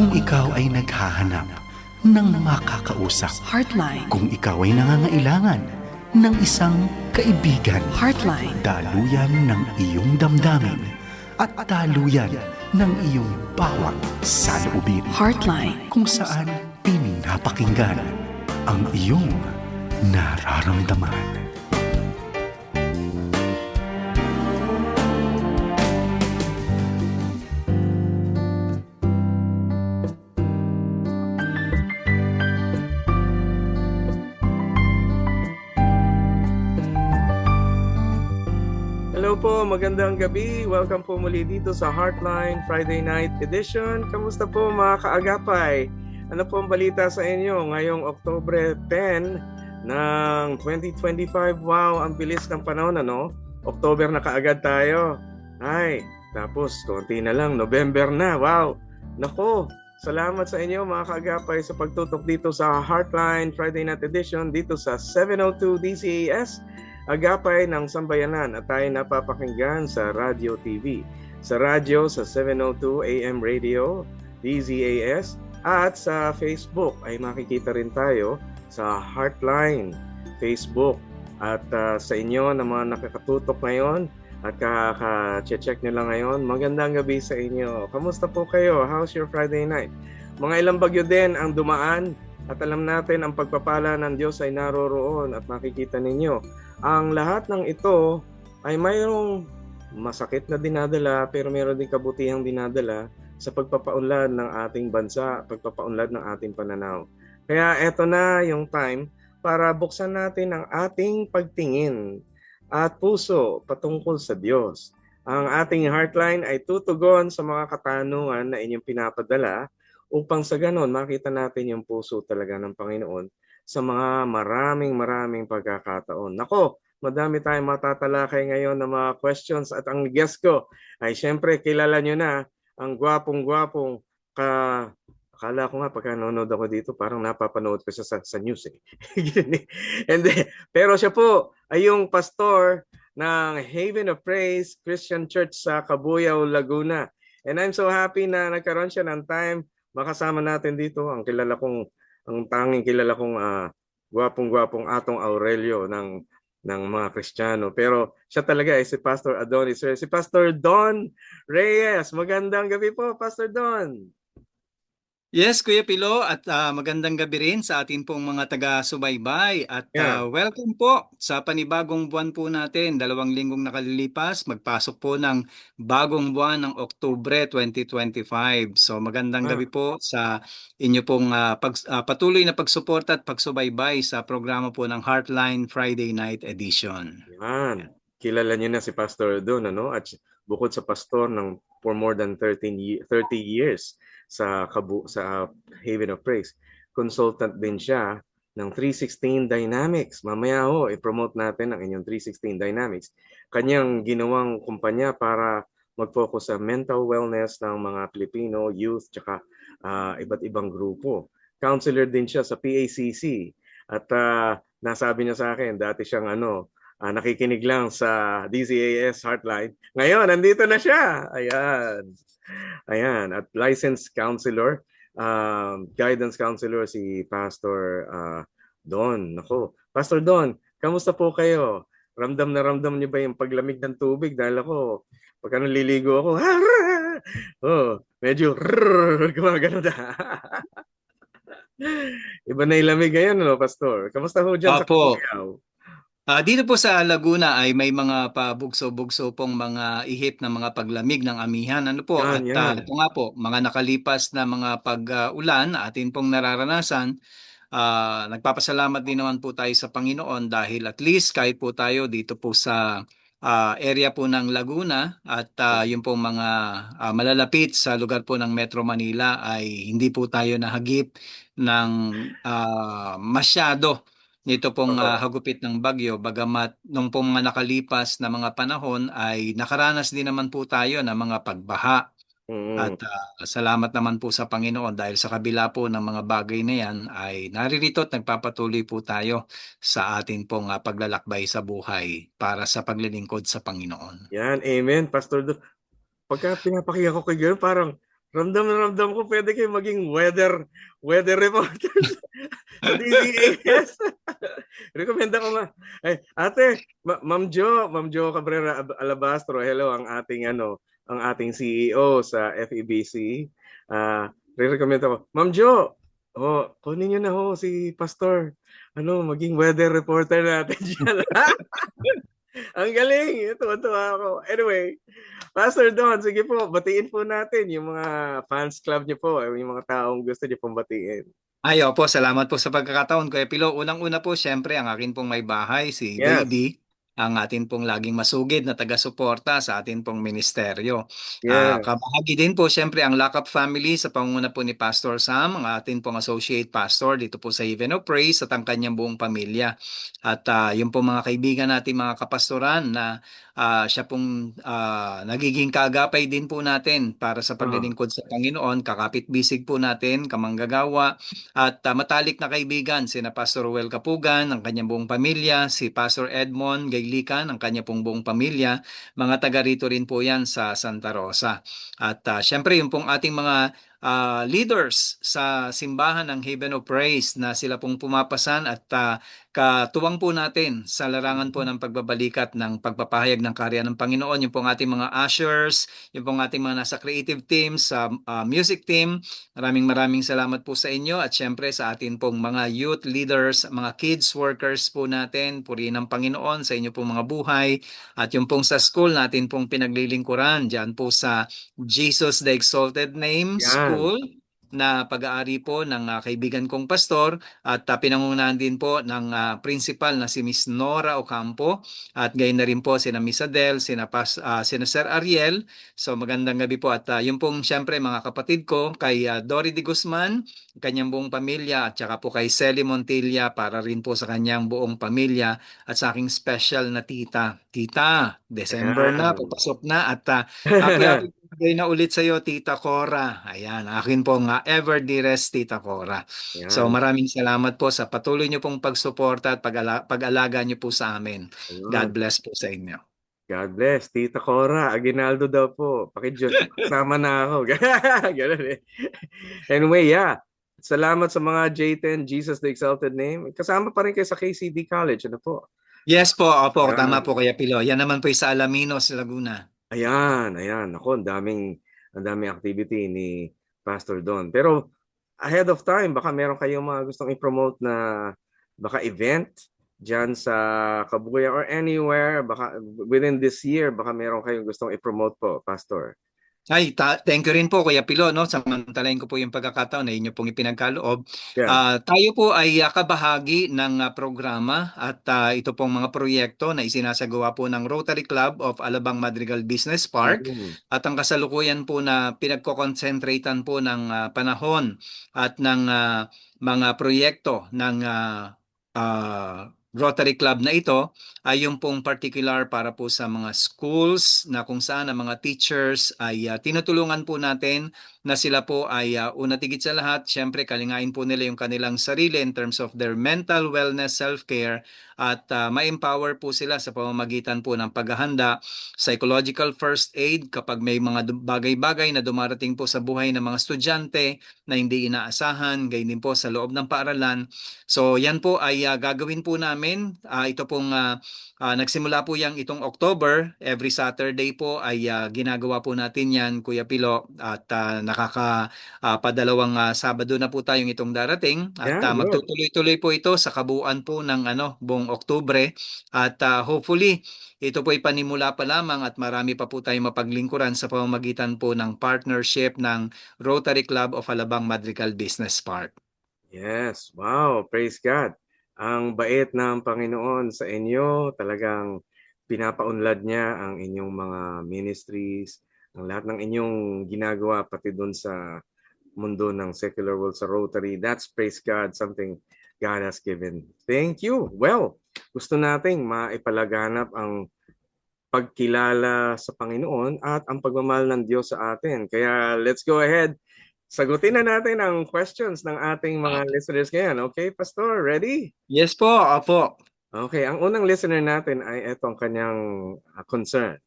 Kung ikaw ay naghahanap ng makakausap, Heartline. kung ikaw ay nangangailangan ng isang kaibigan, Heartline. daluyan ng iyong damdamin at daluyan ng iyong bawat saloobin. Heartline. Kung saan pinapakinggan ang iyong nararamdaman. Hello po, magandang gabi. Welcome po muli dito sa Heartline Friday Night Edition. Kamusta po mga kaagapay? Ano po ang balita sa inyo ngayong Oktubre 10 ng 2025? Wow, ang bilis ng panahon, ano? October na kaagad tayo. Ay, tapos konti na lang, November na. Wow! Nako, salamat sa inyo mga kaagapay sa pagtutok dito sa Heartline Friday Night Edition dito sa 702 DCAS. Agapay ng Sambayanan at tayo napapakinggan sa Radio TV. Sa radyo sa 702 AM Radio, DZAS, at sa Facebook ay makikita rin tayo sa Heartline Facebook. At sa inyo na mga nakakatutok ngayon at kaka-check nyo lang ngayon, magandang gabi sa inyo. Kamusta po kayo? How's your Friday night? Mga ilang bagyo din ang dumaan at alam natin ang pagpapala ng Diyos ay naroroon at makikita ninyo. Ang lahat ng ito ay mayroong masakit na dinadala pero mayroon din kabutihang dinadala sa pagpapaunlad ng ating bansa, pagpapaunlad ng ating pananaw. Kaya eto na yung time para buksan natin ang ating pagtingin at puso patungkol sa Diyos. Ang ating Heartline ay tutugon sa mga katanungan na inyong pinapadala upang sa ganon makita natin yung puso talaga ng Panginoon sa mga maraming pagkakataon. Nako, madami tayong matatalakay ngayon na mga questions at ang guest ko ay siyempre kilala nyo na ang gwapong-gwapong akala ko nga pagka nanonood ako dito parang napapanood ko siya sa news eh. And then, pero siya po ay yung pastor ng Haven of Praise Christian Church sa Cabuyao, Laguna. And I'm so happy na nagkaroon siya ng time makasama natin dito ang tanging kilala kong gwapong-gwapong Atong Aurelio ng mga Kristiyano. Pero siya talaga ay si Pastor Adonis. Si Pastor Don Reyes. Magandang gabi po, Pastor Don. Yes, Kuya Pilo, at magandang gabi rin sa ating pong mga taga-subaybay at welcome po sa panibagong buwan po natin. 2 linggong nakalilipas, magpasok po ng bagong buwan ng Oktubre 2025. So magandang gabi po sa inyo pong patuloy na pagsuporta at pagsubaybay sa programa po ng Heartline Friday Night Edition. Yan. Kilala niyo na si Pastor Don, ano? At bukod sa pastor for more than 30 years sa Haven of Praise, consultant din siya ng 316 Dynamics. Mamaya i-promote natin ang inyong 316 Dynamics. Kanyang ginawang kumpanya para mag-focus sa mental wellness ng mga Pilipino, youth, tsaka iba't ibang grupo. Counselor din siya sa PACC. At nasabi niya sa akin, dati siyang nakikinig lang sa DZAS Heartline. Ngayon, nandito na siya. Ayan. At licensed counselor, guidance counselor si Pastor Don. Nako, Pastor Don, kamusta po kayo? Ramdam na ramdam niyo ba yung paglamig ng tubig? Dahil ako, pagka naliligo ako, medyo gumagano na. Iba na yung lamig ngayon, Pastor? Kamusta ho dyan sa Cabuyao? Dito po sa Laguna ay may mga pabugso-bugso pong mga ihip na mga paglamig ng amihan. Ano po? Ito nga po, mga nakalipas na mga pag-ulan atin pong nararanasan. Nagpapasalamat din naman po tayo sa Panginoon dahil at least kahit po tayo dito po sa area po ng Laguna at yung pong mga malalapit sa lugar po ng Metro Manila ay hindi po tayo nahagip ng masyado nito pong hagupit ng bagyo, bagamat nung pong mga nakalipas na mga panahon ay nakaranas din naman po tayo ng mga pagbaha. At salamat naman po sa Panginoon dahil sa kabila po ng mga bagay na yan ay naririto at nagpapatuloy po tayo sa atin pong paglalakbay sa buhay para sa paglilingkod sa Panginoon. Yan, amen, Pastor. Pagka pinapakinggan ko kayo, parang Ramdam na ramdam ko pwede kayo maging weather reporter sa DZAS. Rekomenda ko nga. Ay, ate, Ma'am Jo Cabrera Alabastro, hello, ang ating CEO sa FEBC. Re-recommend ko. Ma'am Jo, kunin niyo na ho si Pastor. Maging weather reporter natin diyan. Ang galing. Tuwa-tuwa ako. Anyway, Pastor Don, sige po, batiin po natin yung mga fans club niyo po, yung mga taong gusto niyo pong batiin. Ay, opo, salamat po sa pagkakataon, Kuya Pilo. Unang-una po, syempre, ang akin pong may bahay, si Yes. Baby, ang atin pong laging masugid na taga-suporta sa atin pong ministeryo. Yeah. Kabahagi din po, syempre, ang Lockup Family sa pangunguna po ni Pastor Sam, ang atin pong associate pastor dito po sa Haven of Praise at ang kanyang buong pamilya. At yung po mga kaibigan natin, mga kapastoran na siya pong nagiging kaagapay din po natin para sa paglilingkod sa Panginoon, kakapit-bisig po natin, kamanggagawa, at matalik na kaibigan, sina Pastor Ruel Kapugan, ang kanyang buong pamilya, si Pastor Edmond Gaylican, ang kanyang pong buong pamilya, mga taga rito rin po yan sa Santa Rosa. At syempre yung pong ating mga leaders sa simbahan ng Haven of Praise na sila pong pumapasan at katuwang po natin sa larangan po ng pagbabalikat ng pagpapahayag ng karya ng Panginoon, yung pong ating mga ushers, yung pong ating mga nasa creative team, sa music team. Maraming salamat po sa inyo at syempre sa atin pong mga youth leaders, mga kids workers po natin. Purihin ng Panginoon sa inyo pong mga buhay. At yung pong sa school natin pong pinaglilingkuran, dyan po sa Jesus the Exalted Name Yan. School na pag-aari po ng kaibigan kong pastor at pinangunahan din po ng principal na si Miss Nora Ocampo at gayon na rin po sina Miss Adele, sina Sir Ariel. So magandang gabi po at yung pong syempre mga kapatid ko kay Dory de Guzman, kanyang buong pamilya at saka po kay Celi Montilla para rin po sa kanyang buong pamilya at sa aking special na tita. Tita, December na, Ayan. papasok na at happy birthday na ulit sa iyo, Tita Cora. Ayan, akin pong ever dearest Tita Cora. So Yan. maraming salamat po sa patuloy niyo pong pagsuporta at pag-alaga niyo po sa amin. God Ayun. bless po sa inyo. God bless. Tita Cora, Aguinaldo daw po. Paki-Diyos, sama na ako. Ganun eh. Anyway, yeah. Salamat sa mga J10, Jesus the Exalted Name. Kasama pa rin kayo sa KCD College. Ano po? Yes po, opo, tama Yan. po Kuya Pilo. Yan naman po yung sa Alaminos, Laguna. Ayan. Ako, ang daming activity ni Pastor Don. Pero ahead of time, baka meron kayong mga gustong i-promote na baka event dyan sa Kabuyaw or anywhere, baka within this year, baka meron kayong gustong i-promote po, Pastor. Ay, thank you rin po Kuya Pilo, no? Samantalahin ko po yung pagkakataon na inyo pong ipinagkaloob. Yeah. Tayo po ay kabahagi ng programa at ito pong mga proyekto na isinasagawa po ng Rotary Club of Alabang Madrigal Business Park at ang kasalukuyan po na pinagko-concentratean po ng panahon at ng mga proyekto ng Rotary Club na ito ay yung pong particular para po sa mga schools na kung saan ang mga teachers ay tinutulungan po natin na sila po ay una tigit sa lahat, syempre kalingain po nila yung kanilang sarili in terms of their mental wellness, self-care at ma-empower po sila sa pamamagitan po ng paghahanda, psychological first aid kapag may mga bagay-bagay na dumarating po sa buhay ng mga estudyante na hindi inaasahan, gayon din po sa loob ng paaralan. So yan po ay gagawin po namin. Ito pong nagsimula po yang itong October. Every Saturday po ay ginagawa po natin yan, Kuya Pilo. At padalawang Sabado na po tayong itong darating. At Yeah, good. magtutuloy-tuloy po ito sa kabuuan po ng buong Oktubre. At hopefully, ito po ay panimula pa lamang at marami pa po tayong mapaglingkuran sa pamamagitan po ng partnership ng Rotary Club of Alabang Madrigal Business Park. Yes. Wow. Praise God. Ang bait ng Panginoon sa inyo. Talagang pinapaunlad niya ang inyong mga ministries, ang lahat ng inyong ginagawa pati doon sa mundo ng secular world sa Rotary. That's, praise God, something God has given. Thank you. Well, gusto nating maipalaganap ang pagkilala sa Panginoon at ang pagmamahal ng Diyos sa atin. Kaya let's go ahead. Sagutin na natin ang questions ng ating mga listeners ngayon. Okay, Pastor, ready? Yes po, opo. Okay, ang unang listener natin ay itong kanyang concern.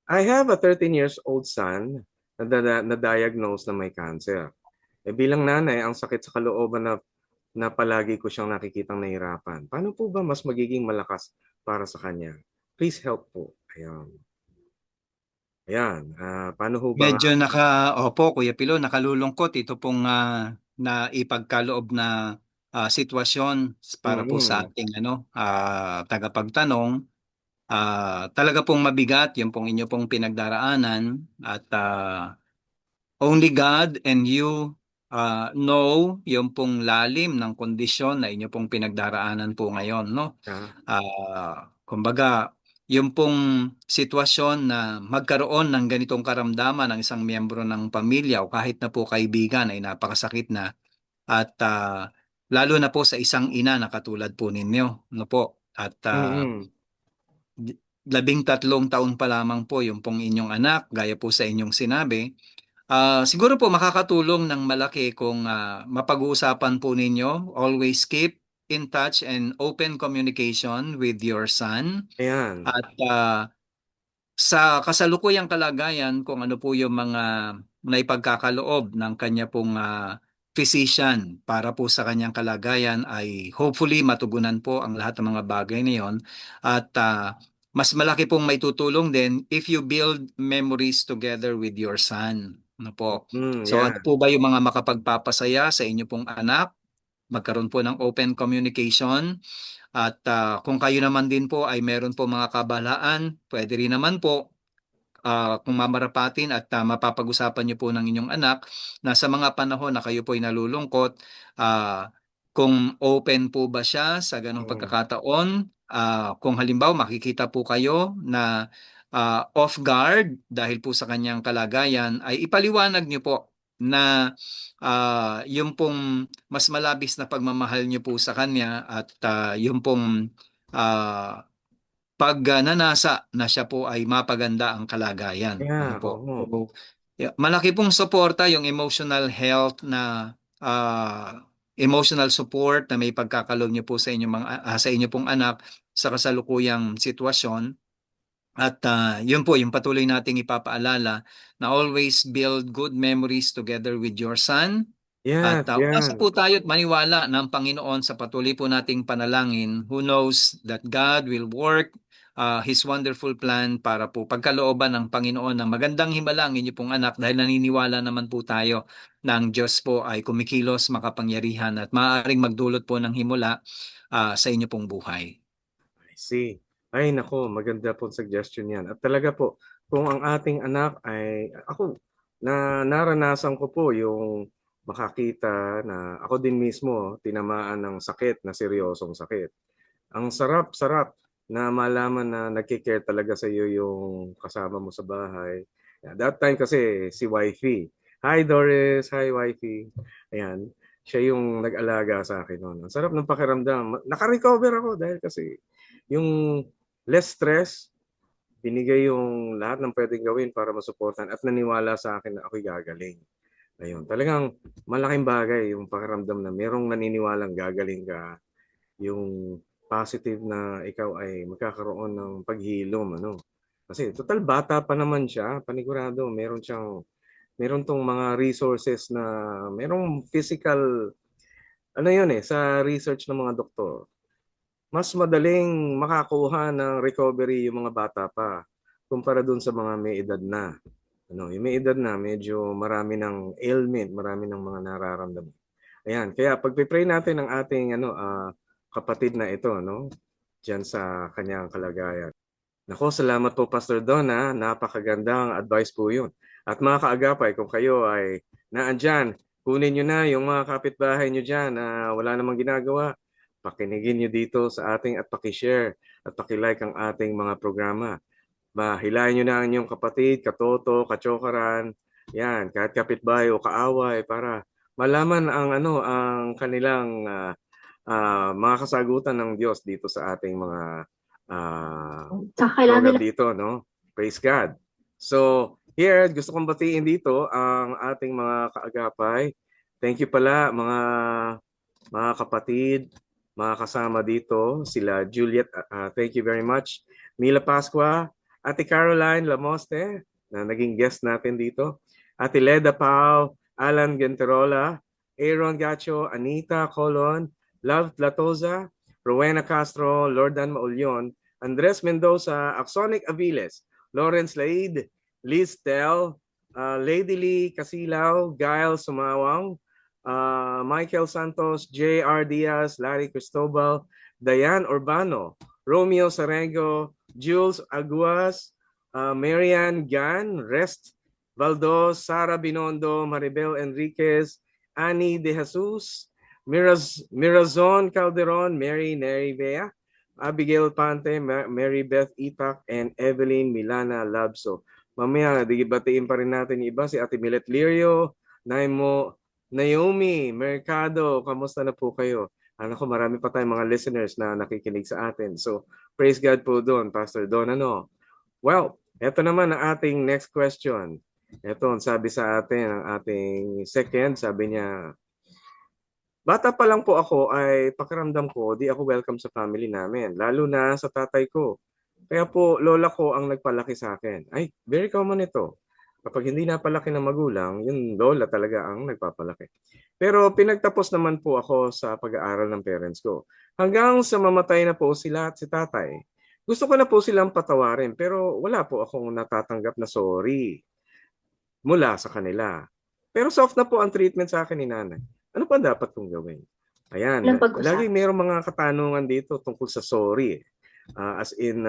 I have a 13 years old son na-diagnose na may cancer. Bilang nanay, ang sakit sa kalooban na palagi ko siyang nakikitang nahirapan. Paano po ba mas magiging malakas para sa kanya? Please help po. Ayan. Ayan. Paano ho ba? Medyo opo, Kuya Pilo, nakalulungkot ito pong na ipagkaloob na sitwasyon para po sa Mm-mm. ating tagapagtanong. Talaga pong mabigat yung pong inyo pong pinagdaraanan at only God and you know yung pong lalim ng kondisyon na inyo pong pinagdaraanan po ngayon, no? Ah, Kumbaga, yung pong sitwasyon na magkaroon ng ganitong karamdaman ng isang miyembro ng pamilya o kahit na po kaibigan ay napakasakit na at lalo na po sa isang ina na katulad po ninyo, no po? At mm-mm. 13 taon pa lamang po yung pong inyong anak, gaya po sa inyong sinabi. Siguro po makakatulong ng malaki kung mapag-uusapan po ninyo. Always keep in touch and open communication with your son. Ayan. At sa kasalukuyang kalagayan, kung ano po yung mga naipagkakaloob ng kanya pong physician para po sa kanyang kalagayan ay hopefully matugunan po ang lahat ng mga bagay na yon. At mas malaki pong maitutulong din if you build memories together with your son. Ano po? So ano Yan. po ba yung mga makapagpapasaya sa inyo pong anak? Magkaroon po ng open communication at kung kayo naman din po ay meron po mga kabalaan, pwede rin naman po kung mamarapatin at mapapag-usapan niyo po ng inyong anak na sa mga panahon na kayo po ay nalulungkot, ah, kung open po ba siya sa ganong Mm. pagkakataon, kung halimbawa makikita po kayo na off guard dahil po sa kanyang kalagayan, ay ipaliwanag niyo po na yung pong mas malabis na pagmamahal niyo po sa kanya at yung pong ah, pag nanasa na siya po ay mapaganda ang kalagayan. Ano Yeah, po? oo. So, yeah, malaki pong suporta yung emotional health na emotional support na may pagkakaloob niyo po sa inyong sa inyo pong anak sa kasalukuyang sitwasyon. At yun po, yung patuloy nating ipapaalala na always build good memories together with your son. At Yes, umasa yan. po tayo at maniwala ng Panginoon sa patuloy po nating panalangin. Who knows that God will work His wonderful plan para po pagkalooban ng Panginoon ng magandang himala ang inyo pong anak dahil naniniwala naman po tayo na ang Diyos po ay kumikilos, makapangyarihan at maaaring magdulot po ng himula sa inyo pong buhay. I see. Ay, nako, maganda po suggestion yan. At talaga po, kung ang ating anak ay, ako, naranasan ko po yung makakita na ako din mismo tinamaan ng sakit na seryosong sakit. Ang sarap-sarap na malaman na nagkikare talaga sa iyo yung kasama mo sa bahay. That time kasi si wifey. Hi Doris, hi wifey. Ayan, siya yung nag-alaga sa akin noon. Ang sarap ng pakiramdam. Naka-recover ako dahil kasi yung less stress, binigay yung lahat ng pwedeng gawin para masuportan at naniwala sa akin na ako'y gagaling. Ayun, talagang malaking bagay yung pakiramdam na merong naniniwalang gagaling ka, yung positive na ikaw ay magkakaroon ng paghilom, ano. Kasi total bata pa naman siya, panigurado meron tong mga resources na merong physical, ano yun sa research ng mga doktor. Mas madaling makakuha ng recovery yung mga bata pa kumpara dun sa mga may edad na. Ano, yung may edad na medyo marami ng ailment, marami ng mga nararamdaman. Ayan, kaya pagpe-pray natin ang ating kapatid na ito, no? Diyan sa kanyang kalagayan. Nako, salamat po Pastor Don, ha? Napakagandang advice po 'yun. At mga kaagapay, kung kayo ay naandyan, kunin nyo na yung mga kapitbahay nyo dyan na wala namang ginagawa. Pakinigin nyo dito sa ating at pakishare at pakilike ang ating mga programa. Hilahin nyo na ang inyong kapatid, katoto, kachokaran, yan, kahit kapitbahay o kaaway para malaman ang kanilang mga kasagutan ng Diyos dito sa ating mga program dito, no? Praise God. So, here, gusto kong batiin dito ang ating mga kaagapay. Thank you pala mga kapatid, mga kasama dito, sila Juliet, thank you very much. Mila Pascua, Ate Caroline Lamoste, na naging guest natin dito. Ate Leda Pau, Alan Genterola, Aaron Gacho, Anita Colon, Love Latoza, Rowena Castro, Lordan Maulyon, Andres Mendoza, Axonic Aviles, Lawrence Laid, Liz Tel, Lady Lee Casilaw, Gail Sumawang, Michael Santos, J.R. Diaz, Larry Cristobal, Diane Urbano, Romeo Sarengo, Jules Aguas, Marian Gan, Rest Valdos, Sara Binondo, Maribel Enriquez, Annie De Jesus, Mirazon Calderon, Mary Nerivea, Abigail Pante, Mary Beth Itak, and Evelyn Milana Labso. Mamaya, batiin pa rin natin yung iba, si Ate Milet Lirio, Naomi Mercado, kamusta na po kayo? Ano ko, marami pa tayong mga listeners na nakikinig sa atin. So, praise God po doon, Pastor Don. Ano? Well, eto naman ang ating next question. Ito, ang sabi sa atin, ang ating second, sabi niya, bata pa lang po ako ay pakiramdam ko, di ako welcome sa family namin, lalo na sa tatay ko. Kaya po, lola ko ang nagpalaki sa akin. Ay, very common ito. Kapag hindi napalaki ng magulang, yung lola talaga ang nagpapalaki. Pero pinagtapos naman po ako sa pag-aaral ng parents ko. Hanggang sa mamatay na po sila at si tatay. Gusto ko na po silang patawarin pero wala po akong natatanggap na sorry mula sa kanila. Pero soft na po ang treatment sa akin ni nanay. Ano pa dapat kong gawin? Ayan, Walang pag-usap. lagi mayroong mga katanungan dito tungkol sa sorry. As in,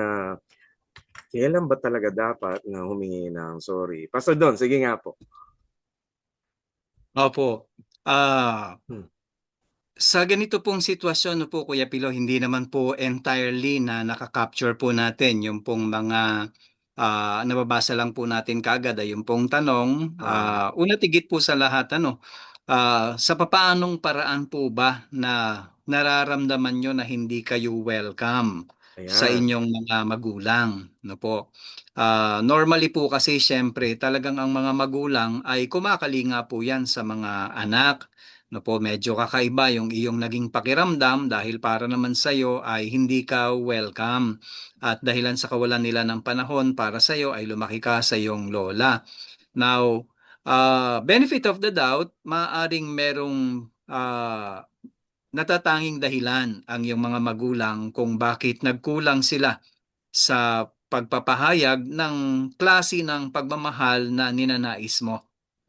kailan ba talaga dapat na humingi ng sorry? Pastor Don, sige nga po. Opo. Hmm. Sa ganito pong sitwasyon no po Kuya Pilo, hindi naman po entirely na nakaka-capture po natin yung pong mga nababasa lang po natin kaagad ay yung pong tanong. Una tigit po sa lahat sa papaanong paraan po ba na nararamdaman nyo na hindi kayo welcome sa Ayan. inyong mga magulang, no po? Normally po kasi syempre talagang ang mga magulang ay kumakalinga po yan sa mga anak. No po, medyo kakaiba yung iyong naging pakiramdam dahil para naman sa iyo ay hindi ka welcome. At dahilan sa kawalan nila ng panahon para sa iyo ay lumaki ka sa iyong lola. Now, benefit of the doubt, maaring merong natatanging dahilan ang iyong mga magulang kung bakit nagkulang sila sa pagpapahayag ng klase ng pagmamahal na ninanais mo.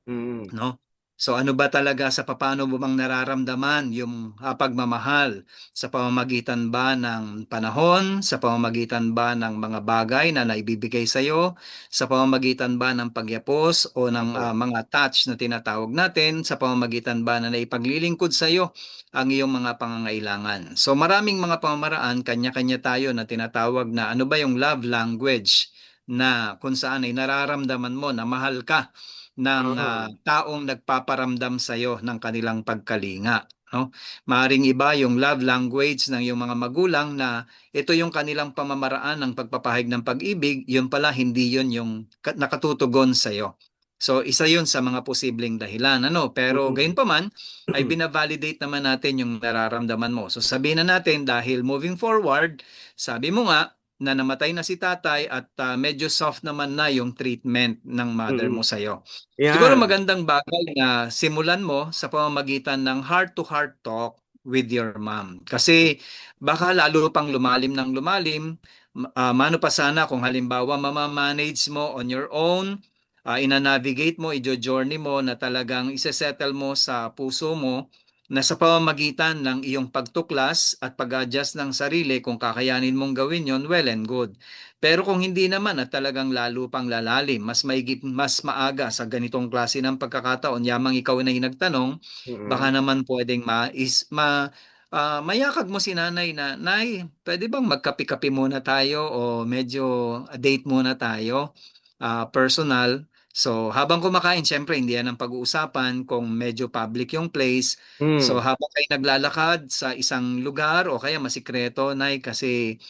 Mm. No? So ano ba talaga sa papaano mo bang nararamdaman yung pagmamahal sa pamamagitan ba ng panahon, sa pamamagitan ba ng mga bagay na naibibigay sa iyo, sa pamamagitan ba ng pagyapos o ng Opo. mga touch na tinatawag natin, sa pamamagitan ba na naipaglilingkod sa iyo ang iyong mga pangangailangan. So maraming mga pamamaraan, kanya-kanya tayo na tinatawag na ano ba yung love language na kung saan ay nararamdaman mo na mahal ka ng taong nagpaparamdam sa iyo ng kanilang pagkalinga, no? Maaring iba yung love language ng iyong mga magulang na ito yung kanilang pamamaraan ng pagpapahayag ng pag-ibig, yun pala hindi yun yung nakatutugon sa iyo. So isa yun sa mga posibleng dahilan, pero Mm. gayunpaman ay binavalidate naman natin yung nararamdaman mo. So sabihin na natin dahil moving forward, sabi mo nga na namatay na si tatay at medyo soft naman na yung treatment ng mother mo Mm. sa iyo. Siguro Yan. magandang bagay na simulan mo sa pamamagitan ng heart-to-heart talk with your mom. Kasi baka lalo pang lumalim ng lumalim. Mano pa sana kung halimbawa mamamanage mo on your own, ina-navigate mo, i-journey mo na talagang isa-settle mo sa puso mo na sa pamamagitan ng iyong pagtuklas at pag-adjust ng sarili kung kakayanin mong gawin yon, well and good. Pero kung hindi naman at talagang lalo pang lalalim, mas maigit, mas maaga sa ganitong klase ng pagkakataon, yamang ikaw na yung nagtanong, baka Mm. naman pwedeng mayakag mo si nanay na, Nay, pwede bang magkape-kape muna tayo o medyo date muna tayo, personal. So habang kumakain, syempre hindi yan ang pag-uusapan kung medyo public yung place. So Mm. habang kayo naglalakad sa isang lugar o kaya masikreto, Nay, kasi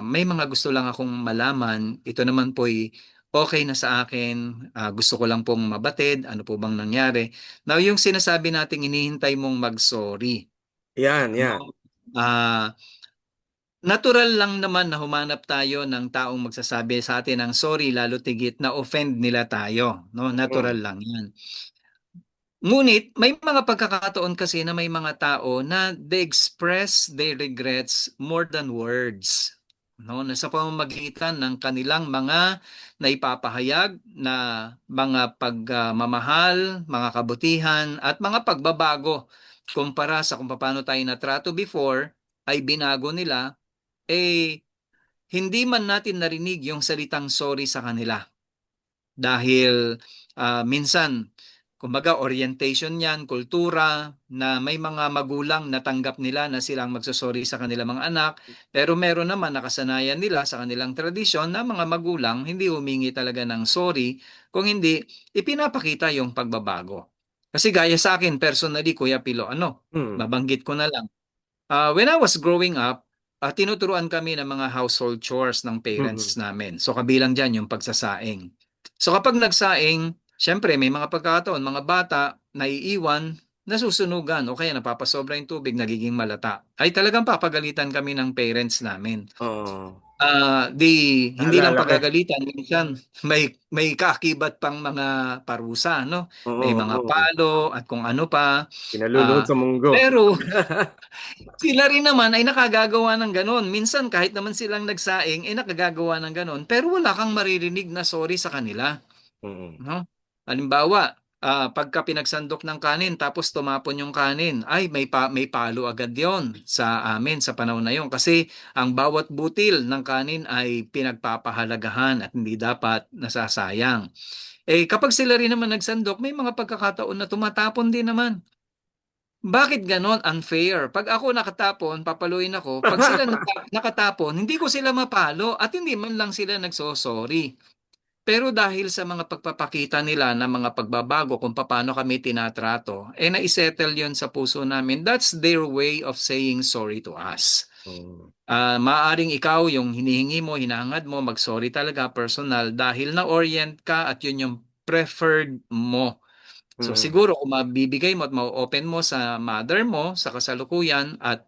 may mga gusto lang akong malaman. Ito naman po'y okay na sa akin. Gusto ko lang pong mabatid. Ano po bang nangyari? Now, yung sinasabi nating inihintay mong mag-sorry. Yan, yan. No? Ah, natural lang naman na humanap tayo ng taong magsasabi sa atin ng sorry lalo tigit na offend nila tayo, no? Natural Mm. lang 'yan. Ngunit may mga pagkakataon kasi na may mga tao na they express their regrets more than words. No, nasa pamamagitan ng kanilang mga naipapahayag na mga pagmamahal, mga kabutihan at mga pagbabago kumpara sa kung paano tayo natrato before ay binago nila, eh hindi man natin narinig yung salitang sorry sa kanila. Dahil minsan, kumbaga orientation yan, kultura, na may mga magulang na tanggap nila na silang magsosorry sa kanilang mga anak, pero meron naman nakasanayan nila sa kanilang tradisyon na mga magulang hindi humingi talaga ng sorry, kung hindi, ipinapakita yung pagbabago. Kasi gaya sa akin, personally, Kuya Pilo, Mm. mabanggit ko na lang. When I was growing up, tinuturuan kami ng mga household chores ng parents Mm. namin. So kabilang dyan yung pagsasaing. So kapag nagsaing, syempre may mga pagkakataon, mga bata, naiiwan, nasusunugan o kaya napapasobra yung tubig, nagiging malata. Ay talagang papagalitan kami ng parents namin. Oo. Hindi lang Naalala ko. pagagalitan, minsan may kaakibat pang mga parusa, no? May Oo, mga oo. palo at kung ano pa. Pinaluluhod Ah, sa munggo. pero sila rin naman ay nakagagawa ng gano'n. Minsan kahit naman silang nagsaing, nakagagawa ng gano'n. Pero wala kang maririnig na sorry sa kanila. Mm. No? Halimbawa, pagka pinagsandok ng kanin tapos tumapon yung kanin, ay may palo agad yon sa amin sa panahon na yon. Kasi ang bawat butil ng kanin ay pinagpapahalagahan at hindi dapat nasasayang. Kapag sila rin naman nagsandok, may mga pagkakataon na tumatapon din naman. Bakit gano'n? Unfair. 'Pag ako nakatapon, papaluin ako. 'Pag sila nakatapon, hindi ko sila mapalo at hindi man lang sila nagso-sorry. Pero dahil sa mga pagpapakita nila ng mga pagbabago kung paano kami tinatrato, nai-settle 'yon sa puso namin. That's their way of saying sorry to us. Oo. Maaaring ikaw yung hinihingi mo, hinahangad mo, mag-sorry talaga personal dahil na-orient ka at yun yung preferred mo. So Mm. siguro kung mabibigay mo at ma-open mo sa mother mo sa kasalukuyan at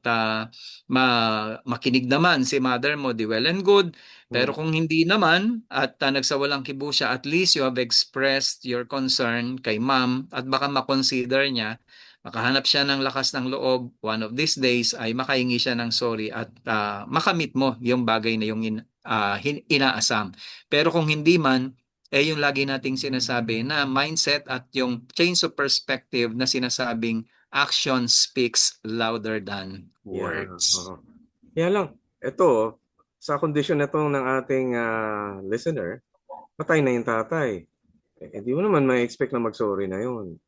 makinig naman si mother mo, di well and good. Pero Mm. kung hindi naman at nagsawalang kibo siya, at least you have expressed your concern kay ma'am at baka makonsider niya, makahanap siya ng lakas ng loob, one of these days ay makahingi siya ng sorry at makamit mo yung bagay na yung inaasam. Pero kung hindi man, yung lagi nating sinasabi na mindset at yung change of perspective na sinasabing action speaks louder than Yeah, words. oo. Kaya lang, ito, sa kondisyon na 'to ng ating listener, patay na yung tatay. Di mo naman ma-expect na mag-sorry na yun.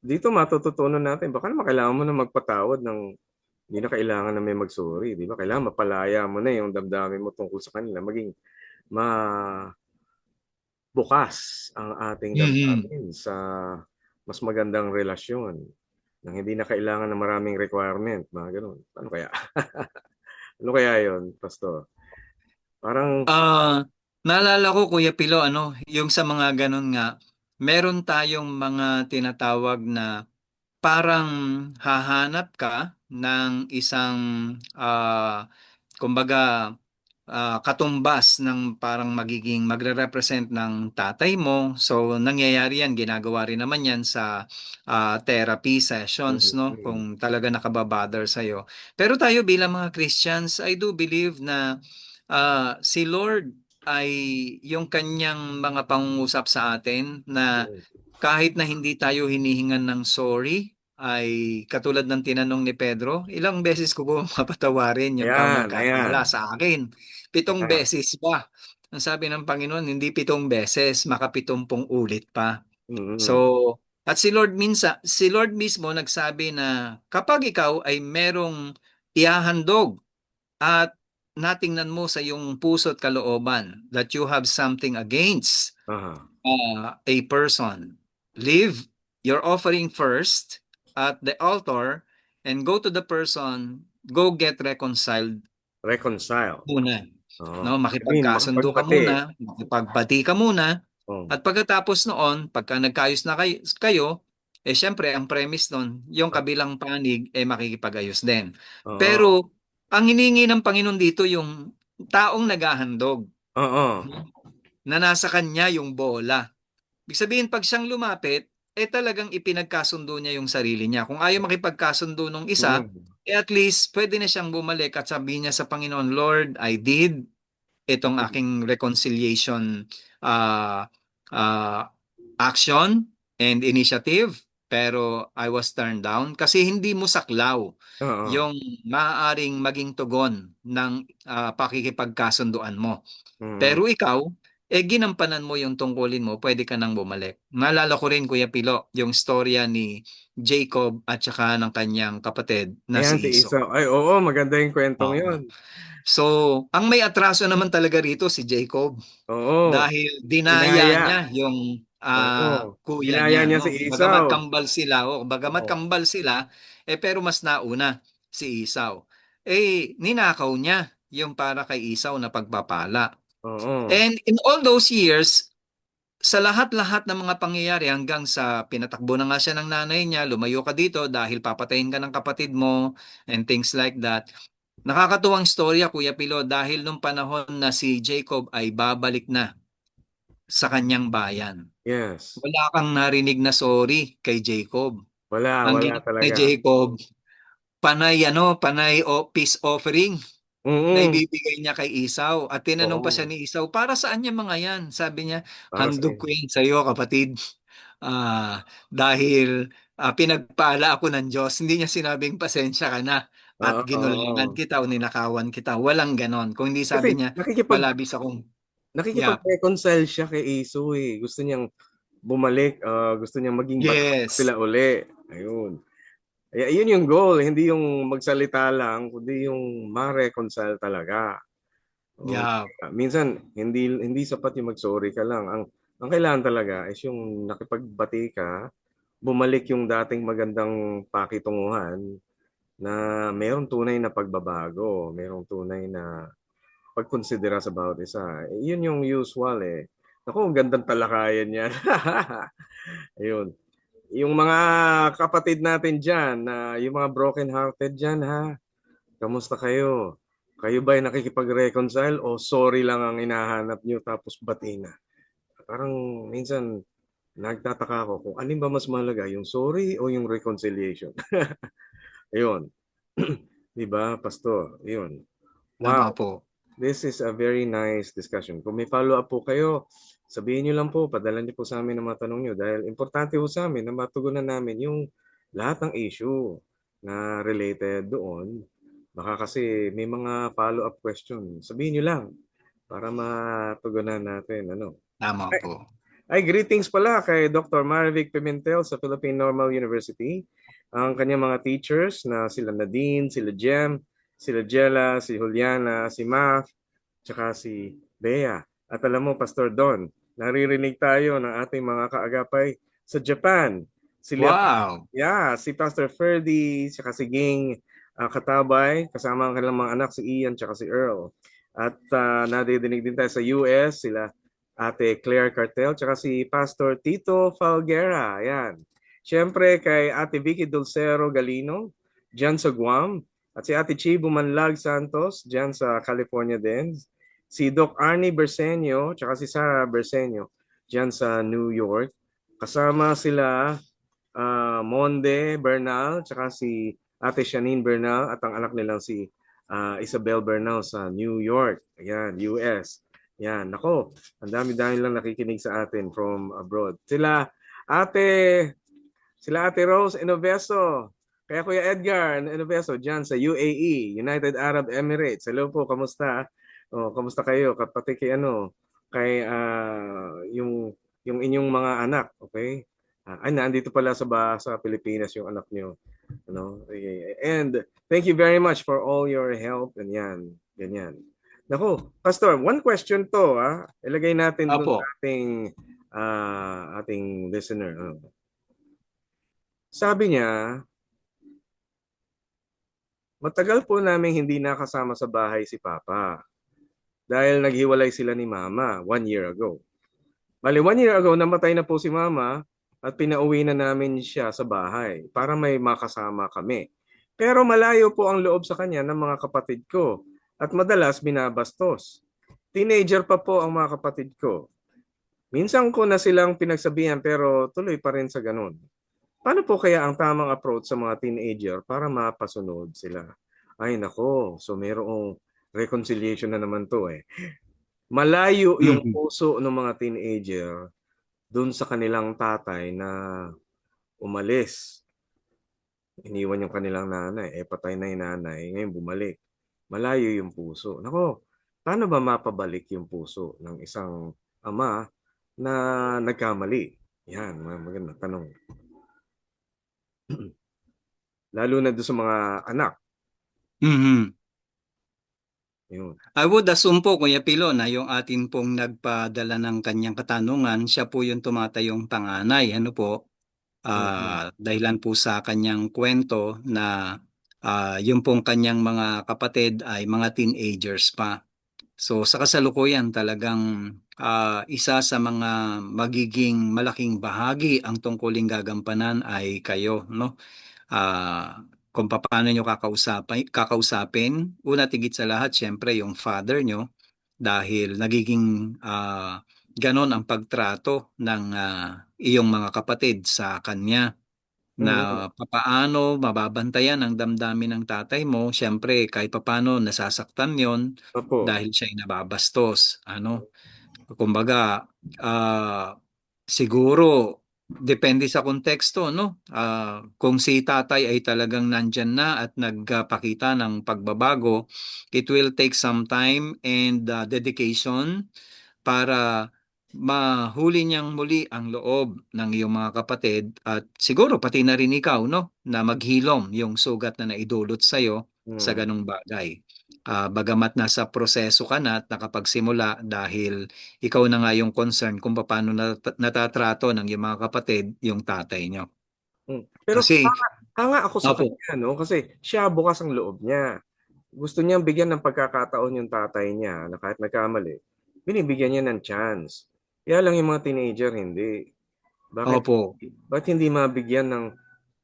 Dito matututunan natin, baka naman kailangan mo na magpatawad ng hindi na kailangan na may mag-sorry, di ba? Kailangan mapalaya mo na yung damdamin mo tungkol sa kanila, maging mabukas ang ating Mhm. damdamin sa mas magandang relasyon nang hindi na kailangan ng maraming requirement, mga ganun. Ano kaya? Ano kaya yun, Pastor? Parang, Naalala ko Kuya Pilo, yung sa mga ganun nga, meron tayong mga tinatawag na parang hahanap ka ng isang kumbaga katumbas ng parang magiging magre-represent ng tatay mo. So nangyayari yan, ginagawa rin naman yan sa therapy sessions, no? mm, Kung talaga nakababother sa'yo. Pero tayo bilang mga Christians, I do believe na si Lord ay yung kanyang mga pangungusap sa atin na mm, kahit na hindi tayo hinihingan ng sorry, ay katulad ng tinanong ni Pedro, ilang beses ko ba mapatawarin yung ayan, ayan, magkasala sa akin? 7 ayan. beses ba? Ang sabi ng Panginoon, hindi 7 beses, makapitumpung ulit pa. Mm, So, at si Lord mismo nagsabi na kapag ikaw ay merong ihahandog at natingnan mo sa iyong puso at kalooban that you have something against aha, a person, leave your offering first at the altar and go to the person, go get reconciled reconcile. muna. Oo. No, I mean, makipagkasundo ka makapagbati. muna, makipagbati ka muna, Oh, at pagkatapos noon, pagka nagkaayos na kayo, syempre ang premise noon, yung kabilang panig makikipag-ayos din. oo. Pero ang hiningi ng Panginoon dito yung taong naghahandog, Oo. no? Na nasa kanya yung bola. Ibig sabihin, pag siyang lumapit, talagang ipinagkasundo niya yung sarili niya. Kung ayaw makipagkasundo nung isa, Mm. at least pwede na siyang bumalik at sabihin niya sa Panginoon, Lord, I did itong aking reconciliation uh, uh, action and initiative, pero I was turned down kasi hindi mo saklaw Oo. yung maaaring maging tugon ng pakikipagkasunduan mo. Mm. Pero ikaw, ginampanan mo yung tungkulin mo, pwede ka nang bumalik. Naalala ko rin, Kuya Pilo, yung storya ni Jacob at saka ng kanyang kapatid na Ayan si si Esau. Esau. Ay, oo, maganda yung kwentong Oo. yun. So, ang may atraso naman talaga rito si Jacob Oo. dahil dinaya Ginaya. niya yung Oo. kuya Ginaya niya, niya si no? Bagamat Esau. kambal sila, bagamat Oo. kambal sila, pero mas nauna si Esau. Ninakaw niya yung para kay Esau na pagpapala. Oo. And in all those years, sa lahat-lahat ng mga pangyayari hanggang sa pinatakbo na nga siya ng nanay niya, lumayo ka dito dahil papatayin ka ng kapatid mo and things like that. Nakakatuwang storya, Kuya Pilo, dahil nung panahon na si Jacob ay babalik na sa kanyang bayan. Yes. Wala kang narinig na sorry kay Jacob. Wala, Ang wala ginawa ni talaga. Jacob, panay o peace offering na Mm. ibibigay niya kay Esau. At tinanong pa siya Oo. ni Esau, para saan niya mga yan? Sabi niya, Para sa handog ko yan sa iyo, kapatid. Dahil pinagpala ako ng Diyos. Hindi niya sinabing pasensya ka na at Oo, ginulangan oo. kita o ninakawan kita. Walang ganon. Kung hindi Kasi sabi niya, palabis akong, yeah, nakikipag-reconcile siya kay Esau eh. Gusto niyang bumalik, gusto niyang maging magkapatid yes, sila uli. Ayun. Yun yung goal, hindi yung magsalita lang, kundi yung ma-reconcile talaga. Oo. yeah, Minsan hindi sapat yung mag-sorry ka lang. Ang kailangan talaga is yung nakipagbati ka, bumalik yung dating magandang pakitunguhan na mayroong tunay na pagbabago, mayroong tunay na pagkonsidera sa bawat isa. Yun yung usual eh. Naku, ang gandang talakayan yan. Ayun. Yung mga kapatid natin dyan, yung mga broken hearted dyan ha, kamusta kayo? Kayo ba ay nakikipag-reconcile o sorry lang ang hinahanap nyo tapos bati na? Parang minsan nagtataka ako kung alin ba mas mahalaga, yung sorry o yung reconciliation? Ayun. Di ba, Pastor? Ayun. tama Wow. po. This is a very nice discussion. Kung may follow-up po kayo, sabihin nyo lang po, padala niyo po sa amin ang mga tanong nyo dahil importante po sa amin na matugunan namin yung lahat ng issue na related doon. Baka kasi may mga follow-up question. Sabihin nyo lang para matugunan natin. Ano? Tama Ay, po. greetings pala kay Dr. Marvic Pimentel sa Philippine Normal University. Ang kanyang mga teachers na sila Nadine, sila Jem, sila Jella, si Juliana, si Math, tsaka si Bea. At alam mo, Pastor Don, naririnig tayo ng ating mga kaagapay sa Japan. Sila, Wow. si Pastor Ferdy, tsaka si Ging Katabay, kasama ang kanilang mga anak, si Ian, tsaka si Earl. At nadidinig din tayo sa US, sila Ate Claire Cartel, tsaka si Pastor Tito Falguera. Ayan. Siyempre kay Ate Vicky Dulcero Galino, dyan sa Guam. At si Ate Chibu Manlag Santos, dyan sa California din. Si Doc Arnie Bersenio, tsaka si Sarah Bersenio, dyan sa New York. Kasama sila Monde Bernal, tsaka si Ate Shanine Bernal at ang anak nilang si Isabel Bernal sa New York. Ayan, US. Yan, nako, ang dami-dami lang nakikinig sa atin from abroad. Ate, sila Ate Rose Inoveso, kaya Kuya Edgar Inoveso dyan sa UAE, United Arab Emirates. Hello po, kamusta? Kamusta kayo? Pati kay kay yung inyong mga anak, okay? Nandito pala sa Pilipinas yung anak niyo. And thank you very much for all your help and yan, ganyan. Nako, Pastor, one question to, ilagay natin dun sa Apo. ating listener. Sabi niya, matagal po namin hindi nakasama sa bahay si Papa dahil naghiwalay sila ni Mama 1 year ago. Bali, 1 year ago, namatay na po si Mama at pinauwi na namin siya sa bahay para may makasama kami. Pero malayo po ang loob sa kanya ng mga kapatid ko at madalas binabastos. Teenager pa po ang mga kapatid ko. Minsan ko na silang pinagsabihan pero tuloy pa rin sa ganun. Paano po kaya ang tamang approach sa mga teenager para mapasunod sila? Ay nako, so mayroong reconciliation na naman to eh. Malayo yung Mhm. puso ng mga teenager dun sa kanilang tatay na umalis. Iniwan yung kanilang nanay, patay na yung nanay, ngayon bumalik. Malayo yung puso. Nako, paano ba mapabalik yung puso ng isang ama na nagkamali? Yan, magandang tanong. Lalo na doon sa mga anak. Mhm. Yun. I would assume po, Kuya Pilo, na yung atin pong nagpadala ng kanyang katanungan, siya po yung tumatayong panganay. Ano po? Mm-mm. Dahilan po sa kanyang kwento na yung pong kanyang mga kapatid ay mga teenagers pa. So sa kasalukuyan talagang isa sa mga magiging malaking bahagi ang tungkuling gagampanan ay kayo, no? Kung paano nyo kakausapin, una tigit sa lahat, syempre yung father nyo, dahil nagiging ganon ang pagtrato ng iyong mga kapatid sa kanya Mm-mm. na papaano mababantayan ang damdamin ng tatay mo. Syempre, kahit papaano nasasaktan yon Opo. dahil siya ay nababastos. Ano? Kumbaga, siguro depende sa konteksto, no? Kung si tatay ay talagang nandyan na at nagpakita ng pagbabago, it will take some time and dedication para mahuli niyang muli ang loob ng iyong mga kapatid at siguro pati na rin ikaw, no, na maghilom yung sugat na naidulot sa iyo sa Mm. ganung bagay. Bagamat nasa proseso ka na at nakapagsimula dahil ikaw na nga yung concern kung paano natatrato ng iyong mga kapatid yung tatay niyo. Mm. Pero Kasi, hanga ako sa opo, kanya, no? Kasi siya bukas ang loob niya. Gusto niyang bigyan ng pagkakataon yung tatay niya na kahit nagkamali, binibigyan niya ng chance. Kaya lang yung mga teenager, hindi. Bakit opo. bakit hindi mabigyan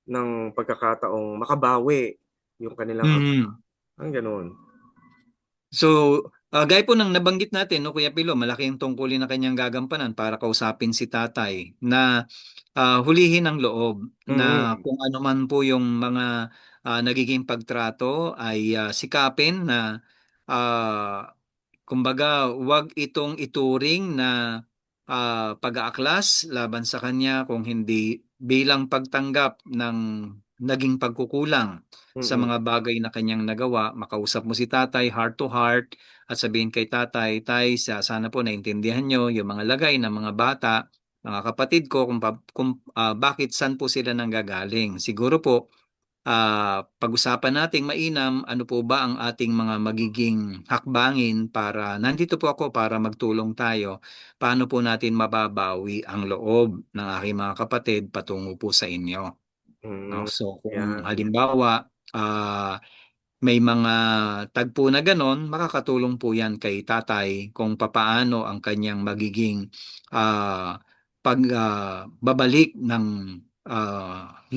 ng pagkakataong makabawi yung kanilang ama? Mhm. Ang ganoon. So, gaya po ng nabanggit natin, no, Kuya Pilo, malaki ang tungkulin na kanyang gagampanan para kausapin si tatay na hulihin ang loob na Mm. kung ano man po yung mga nagiging pagtrato ay sikapin na ah, kumbaga, wag itong ituring na pag-aaklas laban sa kanya kung hindi bilang pagtanggap ng naging pagkukulang sa Mm. mga bagay na kanyang nagawa. Makausap mo si tatay heart to heart at sabihin kay tatay, tay, sana po naintindihan nyo yung mga lagay ng mga bata, mga kapatid ko, kung bakit saan po sila nanggagaling. Siguro po, pag-usapan nating mainam ano po ba ang ating mga magiging hakbangin para nandito po ako para magtulong tayo. Paano po natin mababawi ang loob ng aking mga kapatid patungo po sa inyo? No? Mm. So kung Yan. halimbawa may mga tagpo na ganon, makakatulong po yan kay tatay kung papaano ang kanyang magiging babalik ng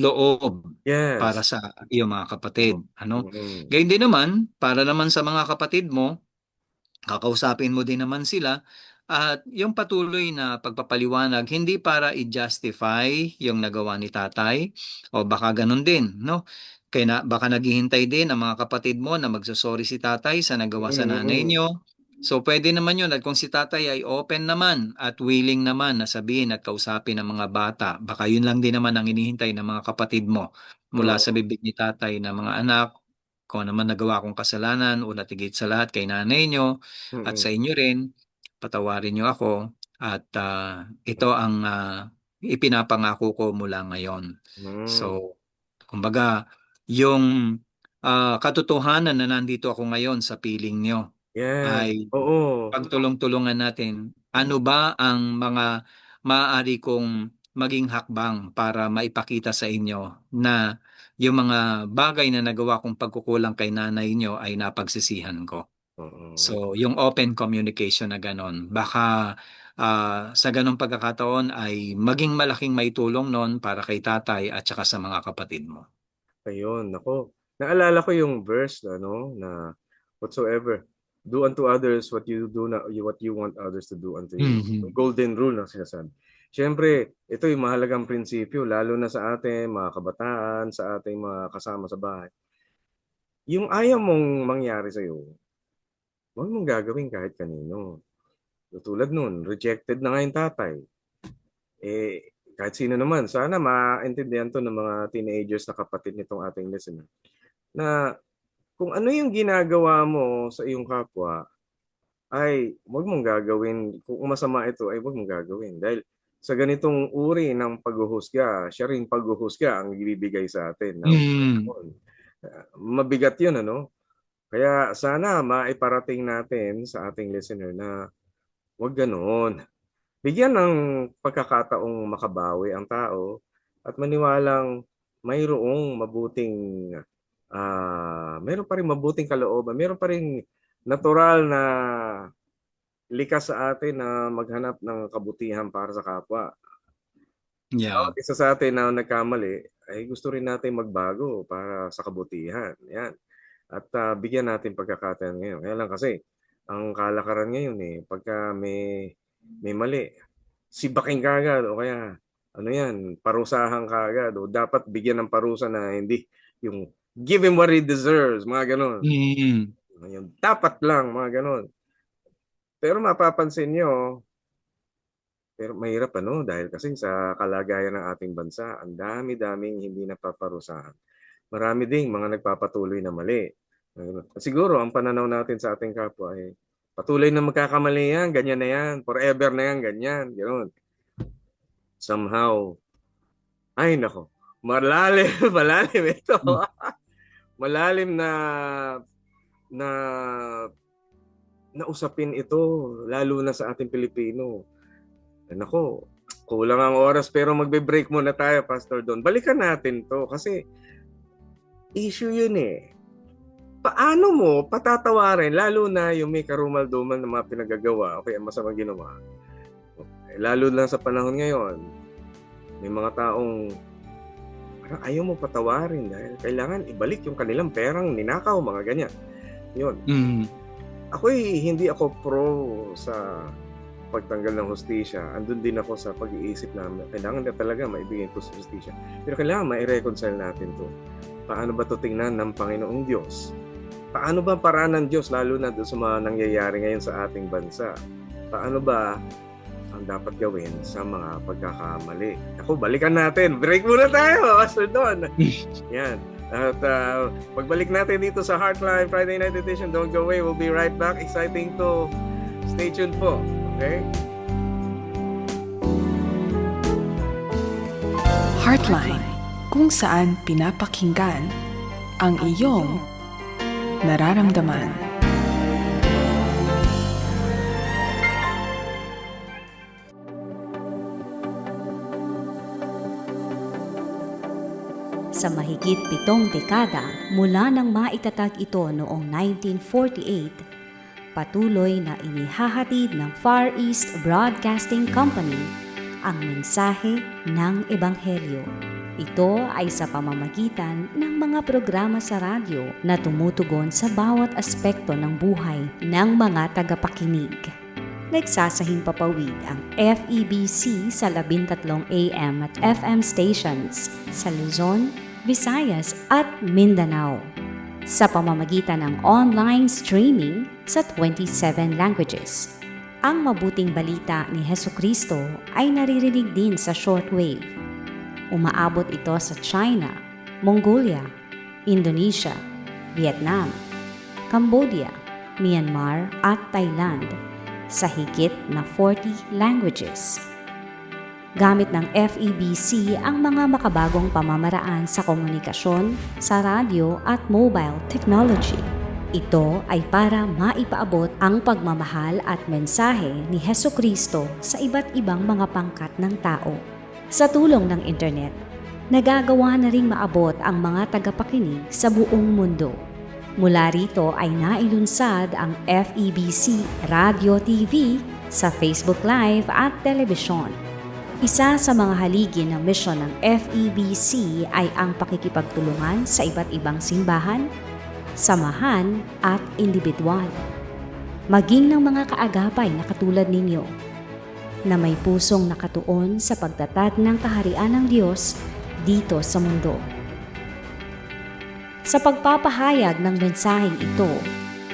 loob para Yes. sa iyong mga kapatid. Ano? Mm. Gayun din naman, para naman sa mga kapatid mo, kakausapin mo din naman sila at yung patuloy na pagpapaliwanag hindi para i-justify yung nagawa ni tatay o baka ganun din, no? Kaya baka naghihintay din ang mga kapatid mo na magsosorry si tatay sa nagawa sa nanay Mm. nyo. So pwede naman yun at kung si tatay ay open naman at willing naman na sabihin at kausapin ng mga bata, baka yun lang din naman ang inihintay ng mga kapatid mo mula sa Oo. bibig ni tatay na mga anak, kung ano man nagawa kong kasalanan, una tigit sa lahat kay nanay nyo, at sa Mm. inyo rin, patawarin niyo ako at ito ang ipinapangako ko mula ngayon. Mm. So, kumbaga, yung katotohanan na nandito ako ngayon sa piling niyo Yes. ay Oo. pagtulong-tulungan natin. Ano ba ang mga maaari kong maging hakbang para maipakita sa inyo na yung mga bagay na nagawa kong pagkukulang kay nanay nyo ay napagsisihan ko. Oo. So, yung open communication na ganon. Baka sa ganong pagkakataon ay maging malaking maitulong nun para kay tatay at saka sa mga kapatid mo. Ayun, nako. naalala ko yung verse na whatsoever do unto others what you want others to do unto you. Mhm. Golden rule na sinasabi. Siyempre, ito yung mahalagang prinsipyo lalo na sa ating mga kabataan, sa ating mga kasama sa bahay. Yung ayaw mong mangyari sa iyo, huwag mong gagawin kahit kanino. Tulad nun, rejected na nga yung tatay. Kahit sino naman, sana maintindihan to ng mga teenagers na kapatid nitong ating listener, na kung ano yung ginagawa mo sa iyong kapwa, ay huwag mong gagawin. Kung masama ito, ay huwag mong gagawin. Dahil sa ganitong uri ng paghuhusga, siya rin paghuhusga ang ibibigay sa atin. Mabigat yun, ano? Kaya sana maiparating natin sa ating listener na huwag ganoon. Bigyan ng pagkakataong makabawi ang tao at maniwalang mayroong mayroon pa rin mabuting kalooban, mayroon pa rin natural na likas sa atin na maghanap ng kabutihan para sa kapwa. Yeah. Isa sa atin na nagkamali ay gusto rin natin magbago para sa kabutihan. Yan. At bigyan natin pagkakataon ngayon. Kaya lang kasi, ang kalakaran ngayon pagka may mali, sibaking kagad o kaya parusahan kagad o dapat bigyan ng parusa na hindi yung give him what he deserves, mga ganon. Dapat lang, mga ganon. Pero mapapansin nyo, pero mahirap dahil kasi sa kalagayan ng ating bansa, ang dami-daming hindi napaparusahan. Marami ding mga nagpapatuloy na mali. Siguro ang pananaw natin sa ating kapwa ay patuloy na magkakamali yan, ganyan na yan, forever na yan, ganyan, gano'n. Somehow, ay nako, malalim ito. Malalim na usapin ito, lalo na sa ating Pilipino. Nako, kulang ang oras pero magbe-break muna tayo, Pastor Don. Balikan natin to kasi issue yun Paano mo patatawarin, lalo na yung may karumal-dumal na mga pinagagawa o kaya masamang ginawa? Lalo na sa panahon ngayon, may mga taong parang ayaw mo patawarin dahil kailangan ibalik yung kanilang perang ninakaw, mga ganyan. Yun. Hindi ako pro sa pagtanggal ng hustisya. Andun din ako sa pag-iisip na kailangan na talaga maibigay ito sa hustisya. Pero kailangan ma-reconcile natin to. Paano ba ito tingnan ng Panginoong Diyos? Paano ba paraan ng Diyos lalo na doon sa mga nangyayari ngayon sa ating bansa? Paano ba ang dapat gawin sa mga pagkakamali? Ako, balikan natin. Break muna tayo, Pastor Don. Yan. At pagbalik natin dito sa Heartline Friday Night Edition, don't go away. We'll be right back. Exciting to. Stay tuned po. Okay? Heartline, kung saan pinapakinggan ang iyong nararamdaman. Sa mahigit 7 dekada mula nang maitatag ito noong 1948, patuloy na inihahatid ng Far East Broadcasting Company ang mensahe ng Ebanghelyo. Ito ay sa pamamagitan ng mga programa sa radyo na tumutugon sa bawat aspekto ng buhay ng mga tagapakinig. Nagsasahing papawid ang FEBC sa 13 AM at FM stations sa Luzon, Visayas at Mindanao. Sa pamamagitan ng online streaming sa 27 languages. Ang mabuting balita ni Hesukristo ay naririnig din sa shortwave. Umaabot ito sa China, Mongolia, Indonesia, Vietnam, Cambodia, Myanmar at Thailand sa higit na 40 languages. Gamit ng FEBC ang mga makabagong pamamaraan sa komunikasyon, sa radyo at mobile technology. Ito ay para maipaabot ang pagmamahal at mensahe ni Hesukristo sa iba't ibang mga pangkat ng tao. Sa tulong ng internet, nagagawa na ring maabot ang mga tagapakinig sa buong mundo. Mula rito ay nailunsad ang FEBC Radio TV sa Facebook Live at telebisyon. Isa sa mga haligi ng misyon ng FEBC ay ang pakikipagtulungan sa iba't ibang simbahan, samahan at individual. Maging ng mga kaagapay na katulad ninyo, na may pusong nakatuon sa pagtatag ng kaharian ng Diyos dito sa mundo. Sa pagpapahayag ng mensaheng ito,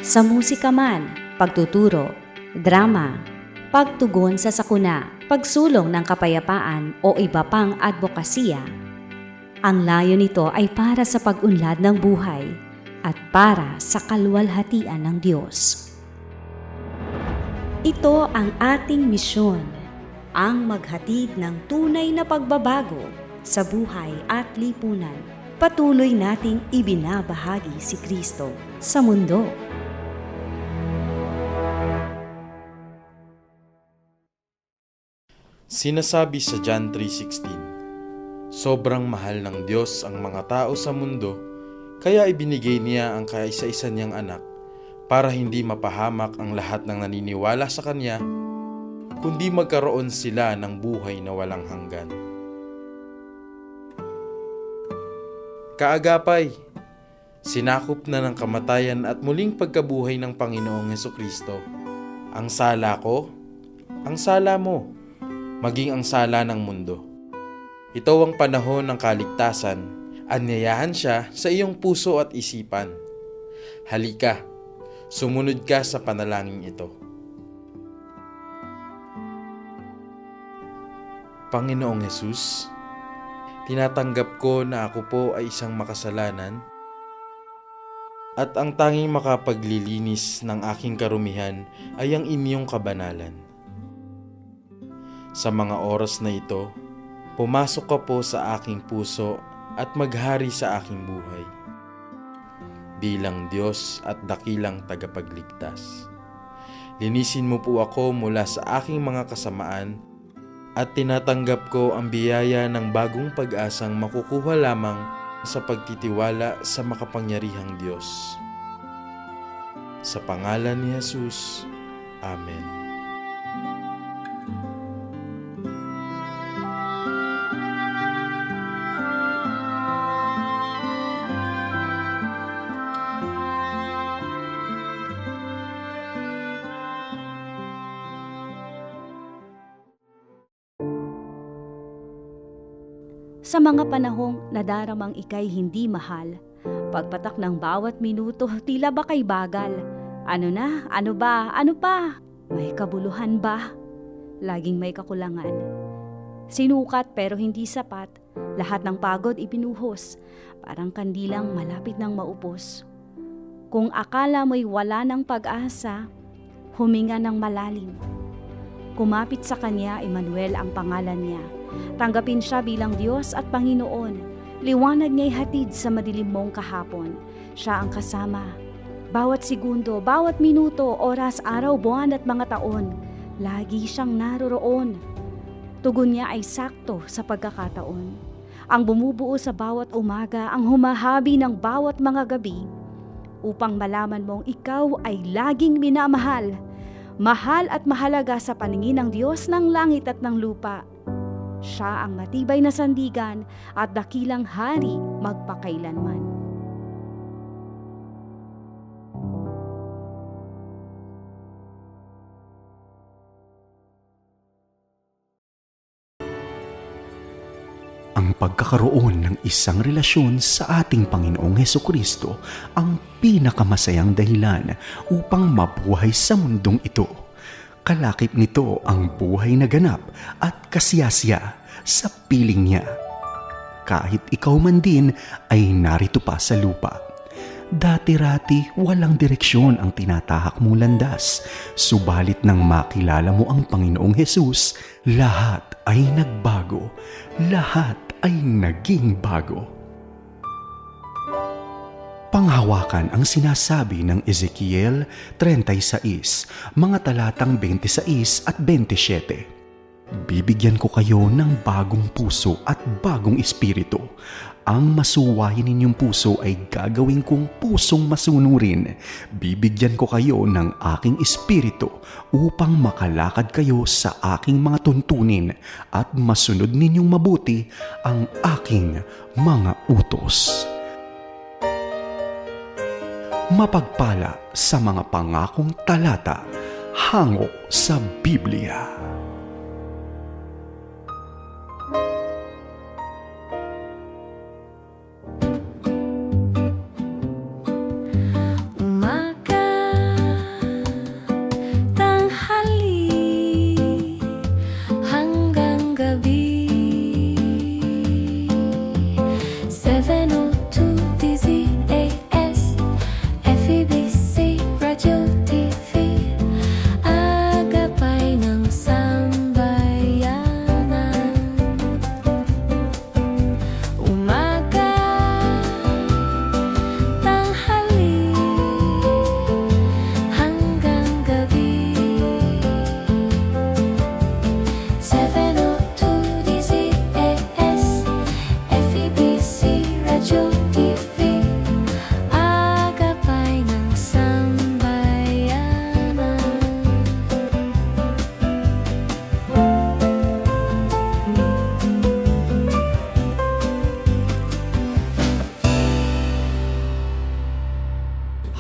sa musika man, pagtuturo, drama, pagtugon sa sakuna, pagsulong ng kapayapaan o iba pang advokasya, ang layo nito ay para sa pag-unlad ng buhay at para sa kaluwalhatian ng Diyos. Ito ang ating misyon, ang maghatid ng tunay na pagbabago sa buhay at lipunan. Patuloy nating ibinabahagi si Kristo sa mundo. Sinasabi sa John 3:16, sobrang mahal ng Diyos ang mga tao sa mundo, kaya ibinigay niya ang kaisa-isa niyang anak para hindi mapahamak ang lahat ng naniniwala sa Kanya, kundi magkaroon sila ng buhay na walang hanggan. Kaagapay, sinakop na ng kamatayan at muling pagkabuhay ng Panginoong Hesukristo. Ang sala ko, ang sala mo, maging ang sala ng mundo. Ito ang panahon ng kaligtasan. Anyayahan siya sa iyong puso at isipan. Halika, sumunod ka sa panalangin ito. Panginoong Hesus, tinatanggap ko na ako po ay isang makasalanan at ang tanging makapaglilinis ng aking karumihan ay ang inyong kabanalan. Sa mga oras na ito, pumasok ka po sa aking puso at maghari sa aking buhay bilang Diyos at dakilang tagapagligtas. Linisin mo po ako mula sa aking mga kasamaan at tinatanggap ko ang biyaya ng bagong pag-asang makukuha lamang sa pagtitiwala sa makapangyarihang Diyos. Sa pangalan ni Jesus, Amen. Sa mga panahong nadaramang ika'y hindi mahal, pagpatak ng bawat minuto tila ba kay bagal. Ano na? Ano ba? Ano pa? May kabuluhan ba? Laging may kakulangan. Sinukat pero hindi sapat, lahat ng pagod ibinuhos, parang kandilang malapit ng maupos. Kung akala mo'y wala ng pag-asa, huminga ng malalim. Kumapit sa Kanya, Emmanuel ang pangalan niya. Tanggapin siya bilang Diyos at Panginoon. Liwanag niya'y hatid sa madilim mong kahapon. Siya ang kasama. Bawat segundo, bawat minuto, oras, araw, buwan at mga taon, lagi siyang naroroon. Tugon niya ay sakto sa pagkakataon. Ang bumubuo sa bawat umaga, ang humahabi ng bawat mga gabi, upang malaman mong ikaw ay laging minamahal. Mahal at mahalaga sa paningin ng Diyos ng langit at ng lupa. Siya ang matibay na sandigan at dakilang hari magpakailanman. Ang pagkakaroon ng isang relasyon sa ating Panginoong Hesukristo ang pinakamasayang dahilan upang mabuhay sa mundong ito. Kalakip nito ang buhay na ganap at kasiyasiya sa piling niya. Kahit ikaw man din ay narito pa sa lupa. Dati-rati walang direksyon ang tinatahak mong landas. Subalit nang makilala mo ang Panginoong Hesus, lahat ay nagbago. Lahat ay naging bago. Panghawakan ang sinasabi ng Ezekiel 36, mga talatang 26 at 27. Bibigyan ko kayo ng bagong puso at bagong espiritu, Ang masuwayin ninyong puso ay gagawin kong pusong masunurin. Bibigyan ko kayo ng aking espiritu upang makalakad kayo sa aking mga tuntunin at masunod ninyong mabuti ang aking mga utos. Mapagpala sa mga pangakong talata hango sa Biblia. Umaga, tanghali, hanggang gabi. 702 DZAS, FEBC, Radyo TV, agapay ng sambayanan. Umaga, tanghali, hanggang gabi. 702 DZAS, FEBC, Radyo TV, agapay ng sambayanan.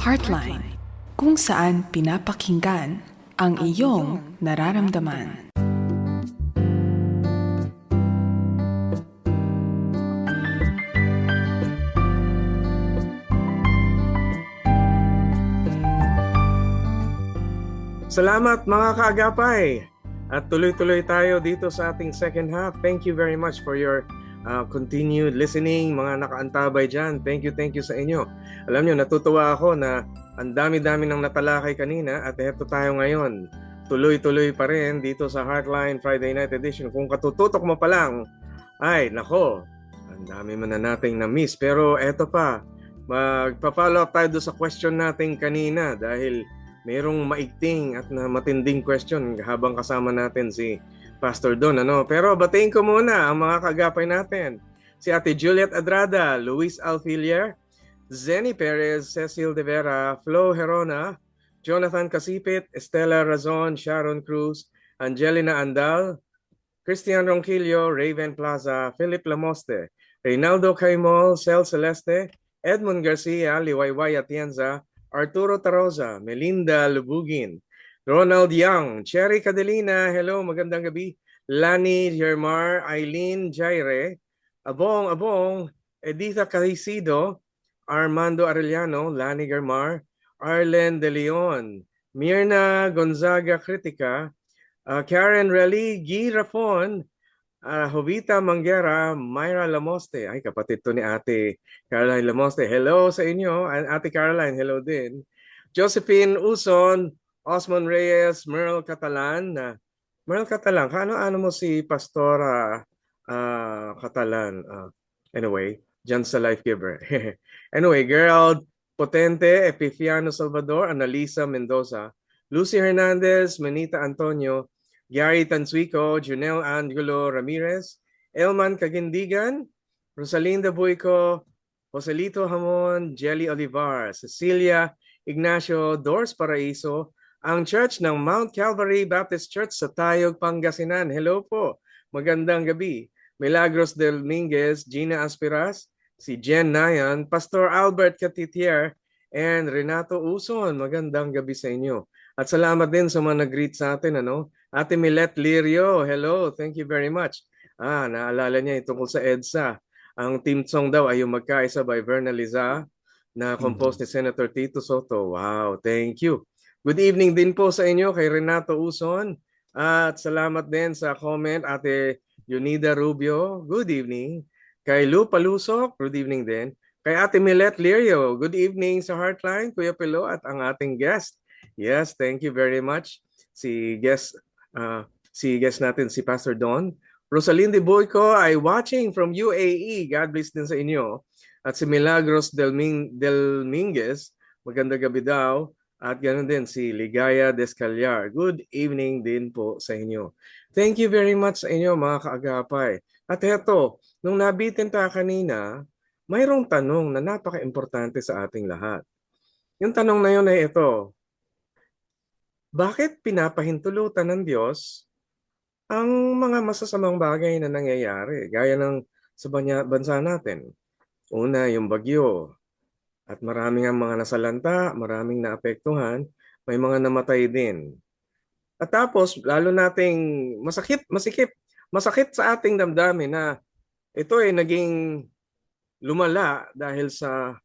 Heartline, kung saan pinapakinggan ang iyong nararamdaman. Salamat mga kaagapay! At tuloy-tuloy tayo dito sa ating second half. Thank you very much for your continued listening, mga nakaantabay dyan. Thank you sa inyo. Alam nyo, natutuwa ako na ang dami-dami ng natalakay kanina at eto tayo ngayon. Tuloy-tuloy pa rin dito sa Heartline Friday Night Edition. Kung katututok mo pa lang, ay nako, ang dami mo na nating na-miss. Pero eto pa, magpa-follow up tayo doon sa question natin kanina dahil merong maigting at na matinding question habang kasama natin si Pastor Don. Pero batiin ko muna ang mga kagapay natin. Si Ate Juliet Adrada, Luis Alfilier, Zenny Perez, Cecil De Vera, Flo Herona, Jonathan Casipit, Estela Razon, Sharon Cruz, Angelina Andal, Christian Ronquillo, Raven Plaza, Philip Lamoste, Reynaldo Caimol, Cel Celeste, Edmund Garcia, Liwayway Atienza, Arturo Tarosa, Melinda Lubugin, Ronald Young, Cherry Cadelina, hello, magandang gabi, Lani Germar, Eileen Jaire, Abong, Editha Casido, Armando Arellano, Lani Germar, Arlen De Leon, Mirna Gonzaga Critica, Karen Rally, Guy Rafon, Jovita Manguera, Myra Lamoste. Ay, kapatid to ni Ate Caroline Lamoste. Hello sa inyo. Ate Caroline, hello din. Josephine Uson, Osmond Reyes, Merle Catalan. Merle Catalan, ano mo si Pastora Catalan? Anyway, dyan sa Life Giver. Anyway, Gerald Potente, Epifiano Salvador, Analisa Mendoza, Lucy Hernandez, Manita Antonio, Gary Tansuico, Junel Angulo Ramirez, Elman Kagindigan, Rosalinda Buico, Joselito Hamon, Jelly Olivar, Cecilia Ignacio Dors Paraiso, ang Church ng Mount Calvary Baptist Church sa Tayog, Pangasinan. Hello po, magandang gabi. Milagros Del Minguez, Gina Aspiras, si Jen Nayan, Pastor Albert Catitier, and Renato Uson. Magandang gabi sa inyo. At salamat din sa mga nag-greet sa atin, Ate Milet Lirio, hello, thank you very much. Naalala niya tungkol sa EDSA. Ang team song daw ay yung Magkaisa by Verna Liza na composed ni Senator Tito Soto. Wow, thank you. Good evening din po sa inyo kay Renato Uson. At salamat din sa comment, Ate Yunida Rubio, good evening. Kay Lu Palusok, good evening din. Kay Ate Milet Lirio, good evening sa Heartline, Kuya Pilo at ang ating guest. Yes, thank you very much. Si guest natin, si Pastor Don. Rosalinde Boyco ay watching from UAE. God bless din sa inyo. At si Milagros Del Minguez, magandang gabi daw. At ganoon din si Ligaya Descallar. Good evening din po sa inyo. Thank you very much sa inyo mga kaagapay. At heto, nung nabitin ta kanina, mayroong tanong na napaka-importante sa ating lahat. Yung tanong na yun ay ito, bakit pinapahintulutan ng Diyos ang mga masasamang bagay na nangyayari, gaya ng sa bansa natin? Una, yung bagyo, at maraming ang mga nasalanta, maraming naapektuhan, may mga namatay din. At tapos, lalo nating masakit sa ating damdamin na ito ay naging lumala dahil sa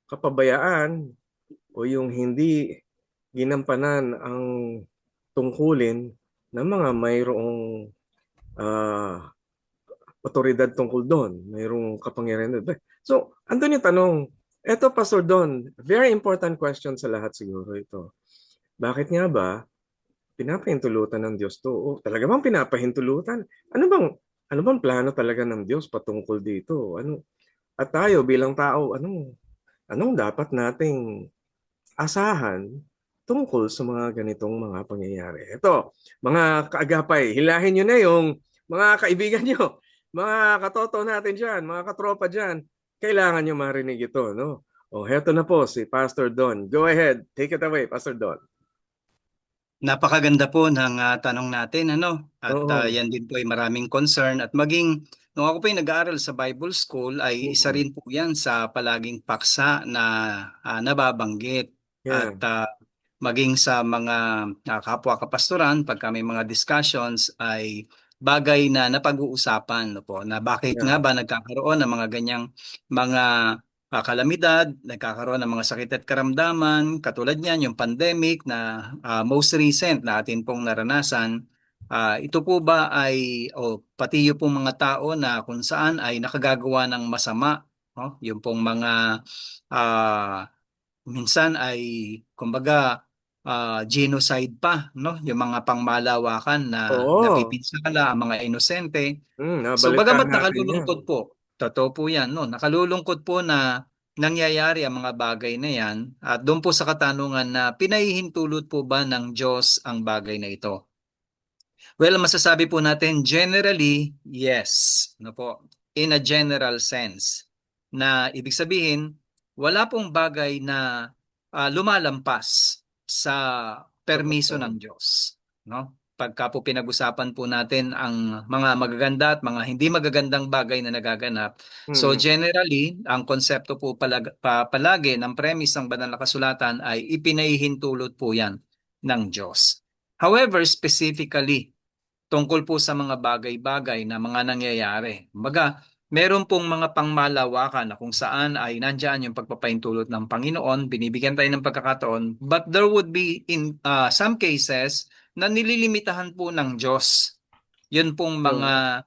kapabayaan o yung hindi ginampanan ang tungkulin ng mga mayroong ah, otoridad tungkol doon, mayroong kapangyarihan doon. So, andun yung tanong. Eto, Pastor Don, very important question sa lahat siguro ito. Bakit nga ba pinapahintulutan ng Diyos to? O, talaga bang pinapahintulutan? Ano bang plano talaga ng Diyos patungkol dito? At tayo bilang tao, anong dapat nating asahan tungkol sa mga ganitong mga pangyayari? Ito, mga kaagapay, hilahin nyo na yung mga kaibigan nyo, mga katoto natin dyan, mga katropa dyan. Kailangan nyo marinig ito, no? O, heto na po si Pastor Don. Go ahead, take it away, Pastor Don. Napakaganda po ng tanong natin, ano? At Oo. yan din po ay maraming concern. At maging, nung ako po ay nag-aaral sa Bible School, ay isa Mm. rin po yan sa palaging paksa na nababanggit. Yeah. At maging sa mga kapwa kapastoran, pagka may mga discussions, ay bagay na napag-uusapan, no po, na bakit nga Yeah. ba nagkakaroon ng mga ganyang mga kalamidad, nagkakaroon ng mga sakit at karamdaman, katulad niyan yung pandemic na most recent na atin pong naranasan. Ito po ba ay, o pati yung pong mga tao na kung saan ay nakagagawa ng masama, no? Yung pong mga minsan ay kumbaga genocide pa, no? Yung mga pangmalawakan na Oo. napipinsala ang mga inosente. So Nabalitaan bagamat natin yan. nakalulungkot po, totoo po yan, no? Nakalulungkot po na nangyayari ang mga bagay na yan at doon po sa katanungan na pinahihintulot po ba ng Diyos ang bagay na ito? Well, masasabi po natin generally, yes. No po? In a general sense. Na ibig sabihin, wala pong bagay na lumalampas sa permiso Totoo. ng Diyos. No? Pagka po pinag-usapan po natin ang mga magaganda at mga hindi magagandang bagay na nagaganap. So Mm. generally, ang konsepto po palagi ng premise ng banal na kasulatan ay ipinahihintulot po yan ng Diyos. However, specifically, tungkol po sa mga bagay-bagay na mga nangyayari. Kumbaga, meron pong mga pangmalawakan na kung saan ay nandyan yung pagpapaintulot ng Panginoon, binibigyan tayo ng pagkakataon, but there would be in some cases na nililimitahan po ng Diyos. Yun pong mga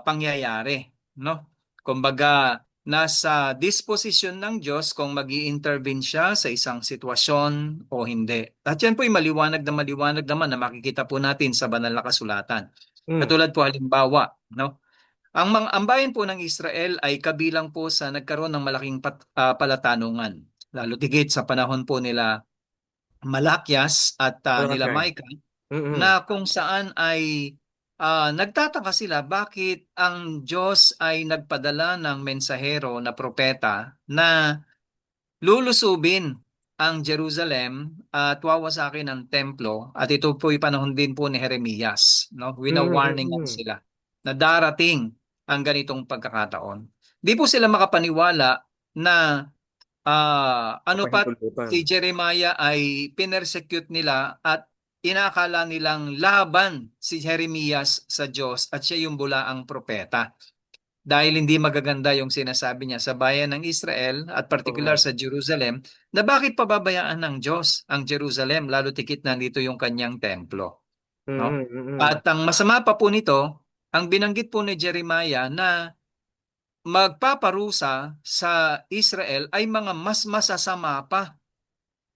pangyayari, no? Kumbaga, nasa disposisyon ng Diyos kung mag-i-intervene siya sa isang sitwasyon o hindi. At yan po ay maliwanag naman na makikita po natin sa banal na kasulatan. Mm. Katulad po halimbawa, no? Ang bayan po ng Israel ay kabilang po sa nagkaroon ng malaking palatanungan. Lalo tigit sa panahon po nila Malakyas at nila Okay. Micah, Mm. na kung saan ay nagtataka sila bakit ang Diyos ay nagpadala ng mensahero na propeta na lulusubin ang Jerusalem at wawasakin ang templo, at ito po yung panahon din po ni Jeremias, no? Wina-warningan Mm. sila na darating ang ganitong pagkakataon. Di po sila makapaniwala na ano pa, Kapahintulutan. si Jeremiah ay pinersecute nila at inakala nilang laban si Jeremias sa Diyos at siya yung bulaang propeta. Dahil hindi magaganda yung sinasabi niya sa bayan ng Israel at particular Oo. sa Jerusalem, na bakit pababayaan ng Diyos ang Jerusalem, lalo tikit na dito yung kanyang templo. No? Mm. Mm. At ang masama pa po nito, ang binanggit po ni Jeremiah na magpaparusa sa Israel ay mga mas masasama pa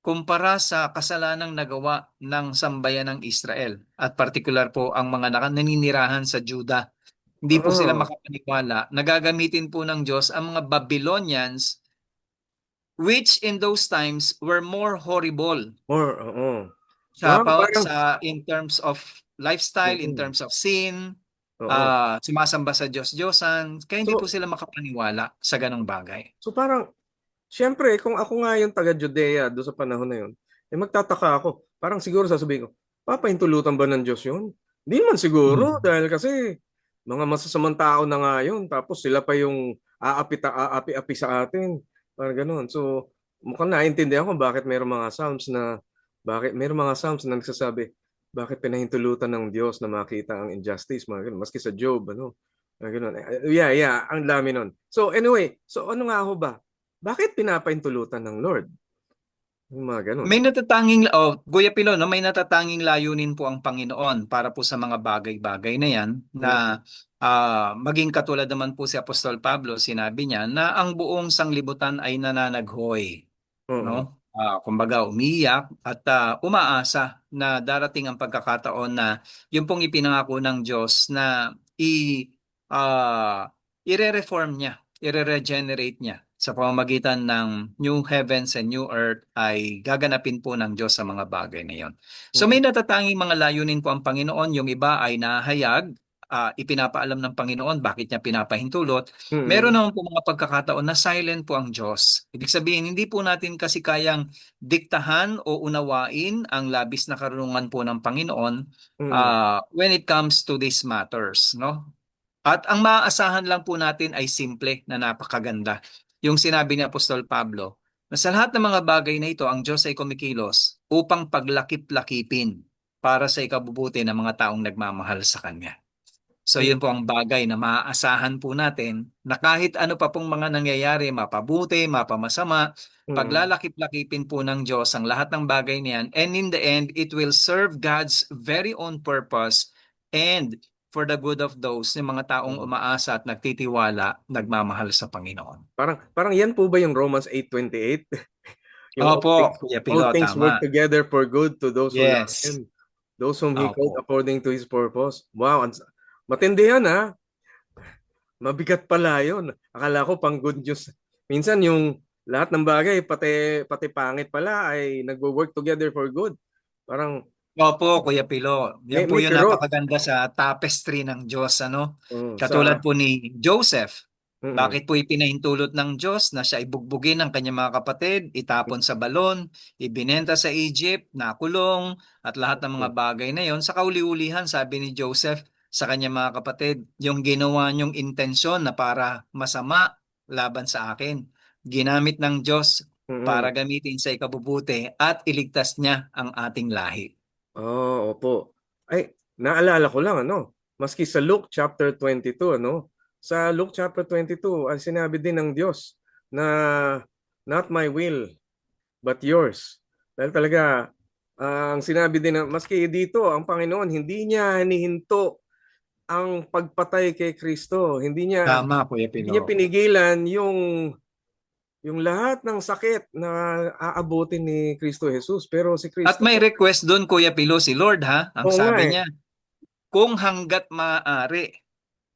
kumpara sa kasalanang nagawa ng sambayan ng Israel at particular po ang mga naninirahan sa Juda. Hindi po sila Oo. makapaniwala. Nagagamitin po ng Diyos ang mga Babylonians, which in those times were more horrible Oo. sa Parang in terms of lifestyle, in mm. terms of sin, Oo. sumasamba sa Diyos-Diyosan, kaya hindi po So, sila makapaniwala sa ganong bagay. so parang, siyempre, kung ako nga yung taga-Judea doon sa panahon na yun, eh magtataka ako. Parang siguro sasabihin ko, papahintulutan ba ng Diyos yun? Hindi man siguro, Mm. dahil kasi mga masasamang tao na nga yun, tapos sila pa yung aapi-api sa atin. Parang ganun. So, mukhang naintindihan ko bakit mayroong mga Psalms na nagsasabi, bakit pinahintulutan ng Diyos na makita ang injustice, mga ganun. Maski sa Job, ano, mga ganun. Yeah, ang dami nun. So anyway, so ano nga ho ba? Bakit pinapahintulutan ng Lord? Yung mga ganun. May natatanging, Kuya Pilo, no, may natatanging layunin po ang Panginoon para po sa mga bagay-bagay na yan Mm. na maging katulad naman po si Apostol Pablo, sinabi niya na ang buong sanglibutan ay nananaghoy, Oo. no? Kumbaga umiyak at umaasa na darating ang pagkakataon na yung pong ipinangako ng Diyos na ire-reform niya, ire-regenerate niya sa pamamagitan ng new heavens and new earth ay gaganapin po ng Diyos sa mga bagay na yon. So Mm. may natatanging mga layunin po ang Panginoon, yung iba ay nahayag, ipinapaalam ng Panginoon bakit niya pinapahintulot. Meron Mm. naman po mga pagkakataon na silent po ang Diyos. Ibig sabihin, hindi po natin kasi kayang diktahan o unawain ang labis na karunungan po ng Panginoon Mm. when it comes to these matters, no? At ang maaasahan lang po natin ay simple na napakaganda. Yung sinabi ni Apostol Pablo, na sa lahat ng mga bagay na ito, ang Diyos ay kumikilos upang paglakip-lakipin para sa ikabubuti ng mga taong nagmamahal sa Kanya. So yun po ang bagay na maaasahan po natin na kahit ano pa pong mga nangyayari, mapabuti, mapamasama, Mm. paglalakip-lakipin po ng Diyos ang lahat ng bagay niyan, and in the end, it will serve God's very own purpose and for the good of those, yung mga taong Mm. umaasa at nagtitiwala, nagmamahal sa Panginoon. Parang yan po ba yung Romans 8:28? Yung Opo, Kuya all Pilo, things tama. work together for good to those who love Yes. Him, those whom He called Opo. according to His purpose. Wow, matindi yan ha. Mabigat pala yun. Akala ko pang good news. Minsan yung lahat ng bagay, pati pangit pala, ay nagwo-work together for good. Parang Opo, Kuya Pilo. Yan po may yung charot. napakaganda sa tapestry ng Diyos, ano? Sa Katulad po ni Joseph. mm, Bakit po ipinahintulot ng Diyos na siya ibugbugin ng kanyang mga kapatid, itapon sa balon, ibinenta sa Egypt, nakulong, at lahat ng mga bagay na yon. Sa kauli-ulihan, sabi ni Joseph sa kanyang mga kapatid, yung ginawa niyong intensyon na para masama laban sa akin, ginamit ng Diyos para mm. gamitin sa ikabubuti at iligtas niya ang ating lahi. Opo. Ay, naalala ko lang ano, maski sa Luke chapter 22 ano, sa Luke chapter 22 ay sinabi din ng Diyos na not my will but yours. Dahil talaga ang sinabi din na maski dito ang Panginoon hindi niya hinihinto ang pagpatay kay Kristo. Tama, Kuya Hindi Pino. niya pinigilan yung lahat ng sakit na aabutin ni Kristo Jesus. Pero si At Kristo, may request doon, Kuya Pilo, si Lord, ha? Ang oo nga sabi eh. niya, kung hanggat maaari,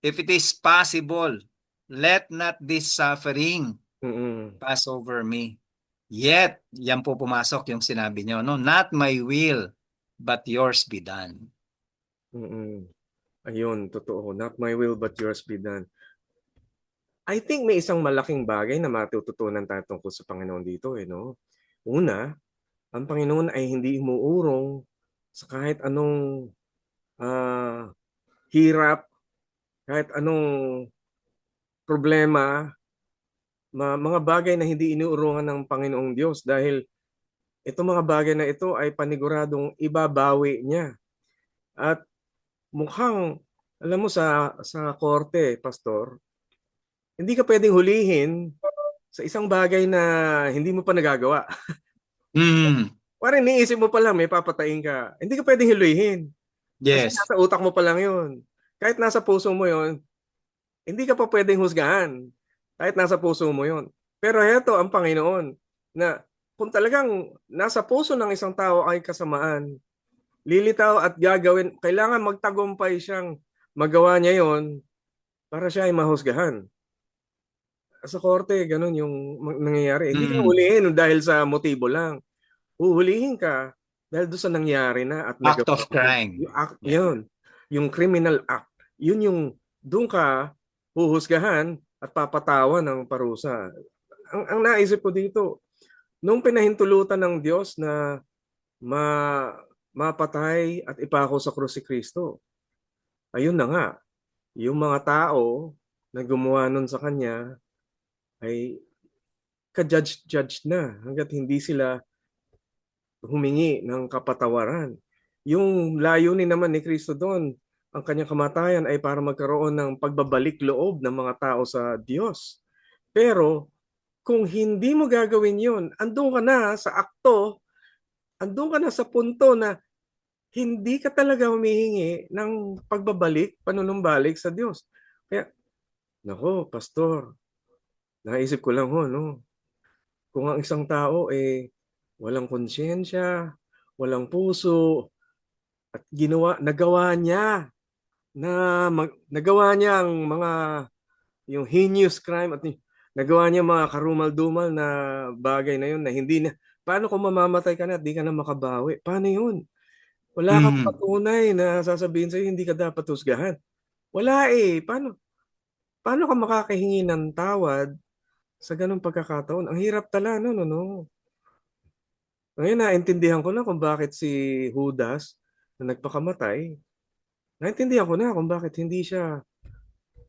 if it is possible, let not this suffering Mm-mm. pass over me. Yet, yan po pumasok yung sinabi niyo, no? Not my will, but yours be done. Mm-mm. Ayun, totoo. Not my will but yours be done. I think may isang malaking bagay na matututunan tayo tungkol sa Panginoon dito, eh, no? Una, ang Panginoon ay hindi umuurong sa kahit anong hirap, kahit anong problema, mga bagay na hindi inuurungan ng Panginoong Diyos dahil itong mga bagay na ito ay paniguradong ibabawi niya. At mukhang, alam mo sa korte, Pastor, hindi ka pwedeng hulihin sa isang bagay na hindi mo pa nagagawa. Mm, Parang iniisip mo pa lang may papatayin ka. Hindi ka pwedeng hulihin. Kasi yes. nasa utak mo pa lang yun. Kahit nasa puso mo yun, hindi ka pa pwedeng husgahan. Kahit nasa puso mo yun. Pero heto ang Panginoon na kung talagang nasa puso ng isang tao ay kasamaan, lilitaw at gagawin, kailangan magtagumpay siyang magawa niya yon para siya ay mahusgahan. Sa korte, ganun yung nangyayari. Hindi ka Mm, hulihin dahil sa motibo lang. Huhulihin ka dahil doon sa nangyari na at act nagawa of mo. crime. Yung act, Yeah. yun. Yung criminal act yun yung doon ka huhusgahan at papatawan ng parusa. Ang naisip ko dito, nung pinahintulutan ng Diyos na ma, mapatay at ipako sa krus si Kristo, ayun na nga, yung mga tao na gumawa nun sa kanya ay ka-judge na hanggat hindi sila humingi ng kapatawaran. Yung layunin naman ni Kristo doon, ang kanyang kamatayan ay para magkaroon ng pagbabalik loob ng mga tao sa Diyos. Pero kung hindi mo gagawin yun, andun ka na sa akto, andun ka na sa punto na hindi ka talaga humihingi ng pagbabalik, panunumbalik sa Diyos. Kaya, nako, pastor, naisip ko lang no, kung ang isang tao walang konsyensya, walang puso, at nagawa niya nagawa niya ang mga yung heinous crime at nagawa niya mga karumal-dumal na bagay na yun na hindi na, paano kung mamamatay ka na at di ka na makabawi? Paano yun? Wala kang Mhm. patunay na sasabihin sa'yo hindi ka dapat husgahan. Wala paano ka makakahingi ng tawad sa ganung pagkakataon? Ang hirap tala, no. Ngayon naintindihan ko na kung bakit si Judas na nagpakamatay, naintindihan ko na kung bakit hindi siya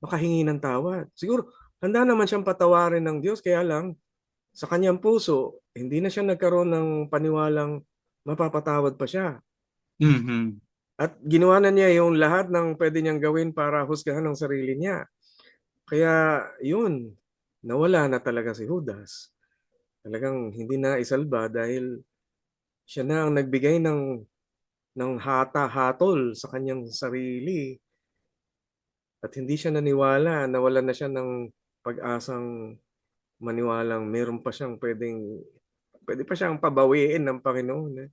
makahingi ng tawad. Siguro, handa naman siyang patawarin ng Diyos, kaya lang, sa kanyang puso, hindi na siya nagkaroon ng paniwalang mapapatawad pa siya. Mhm. At ginawa na niya yung lahat ng pwede niyang gawin para husgahan ng sarili niya. Kaya, yun, nawala na talaga si Judas. Talagang hindi na isalba dahil siya na ang nagbigay ng hatol sa kanyang sarili. At hindi siya naniwala, nawalan na siya ng pag-asang maniwalang meron pa siyang pwede pa siyang pabawiin ng Panginoon.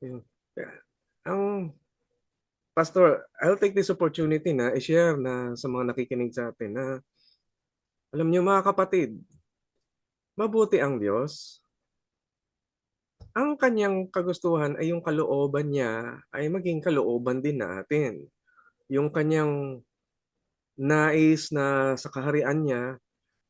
Yun. Ang Pastor, I'll take this opportunity na i-share na sa mga nakikinig sa atin na alam niyo mga kapatid, mabuti ang Diyos. Ang kanyang kagustuhan ay yung kalooban niya ay maging kalooban din natin. Yung kanyang nais na sa kaharian niya,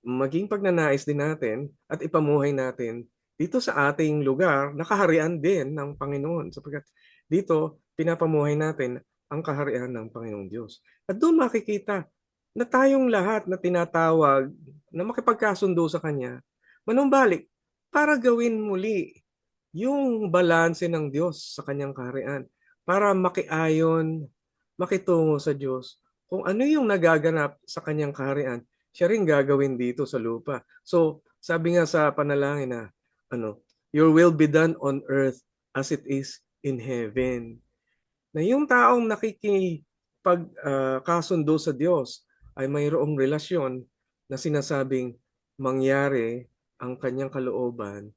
maging pagnanais din natin at ipamuhay natin dito sa ating lugar na kaharian din ng Panginoon. Sapagkat dito, pinapamuhay natin ang kaharian ng Panginoong Diyos. At doon makikita na tayong lahat na tinatawag na makipagkasundo sa Kanya, manumbalik para gawin muli yung balanse ng Diyos sa Kanyang kaharian. Para makiayon, makitungo sa Diyos kung ano yung nagaganap sa Kanyang kaharian, siya rin gagawin dito sa lupa. So, sabi nga sa panalangin na, your will be done on earth as it is in heaven. Na yung taong nakikipagkasundo sa Diyos ay mayroong relasyon na sinasabing mangyari ang kanyang kalooban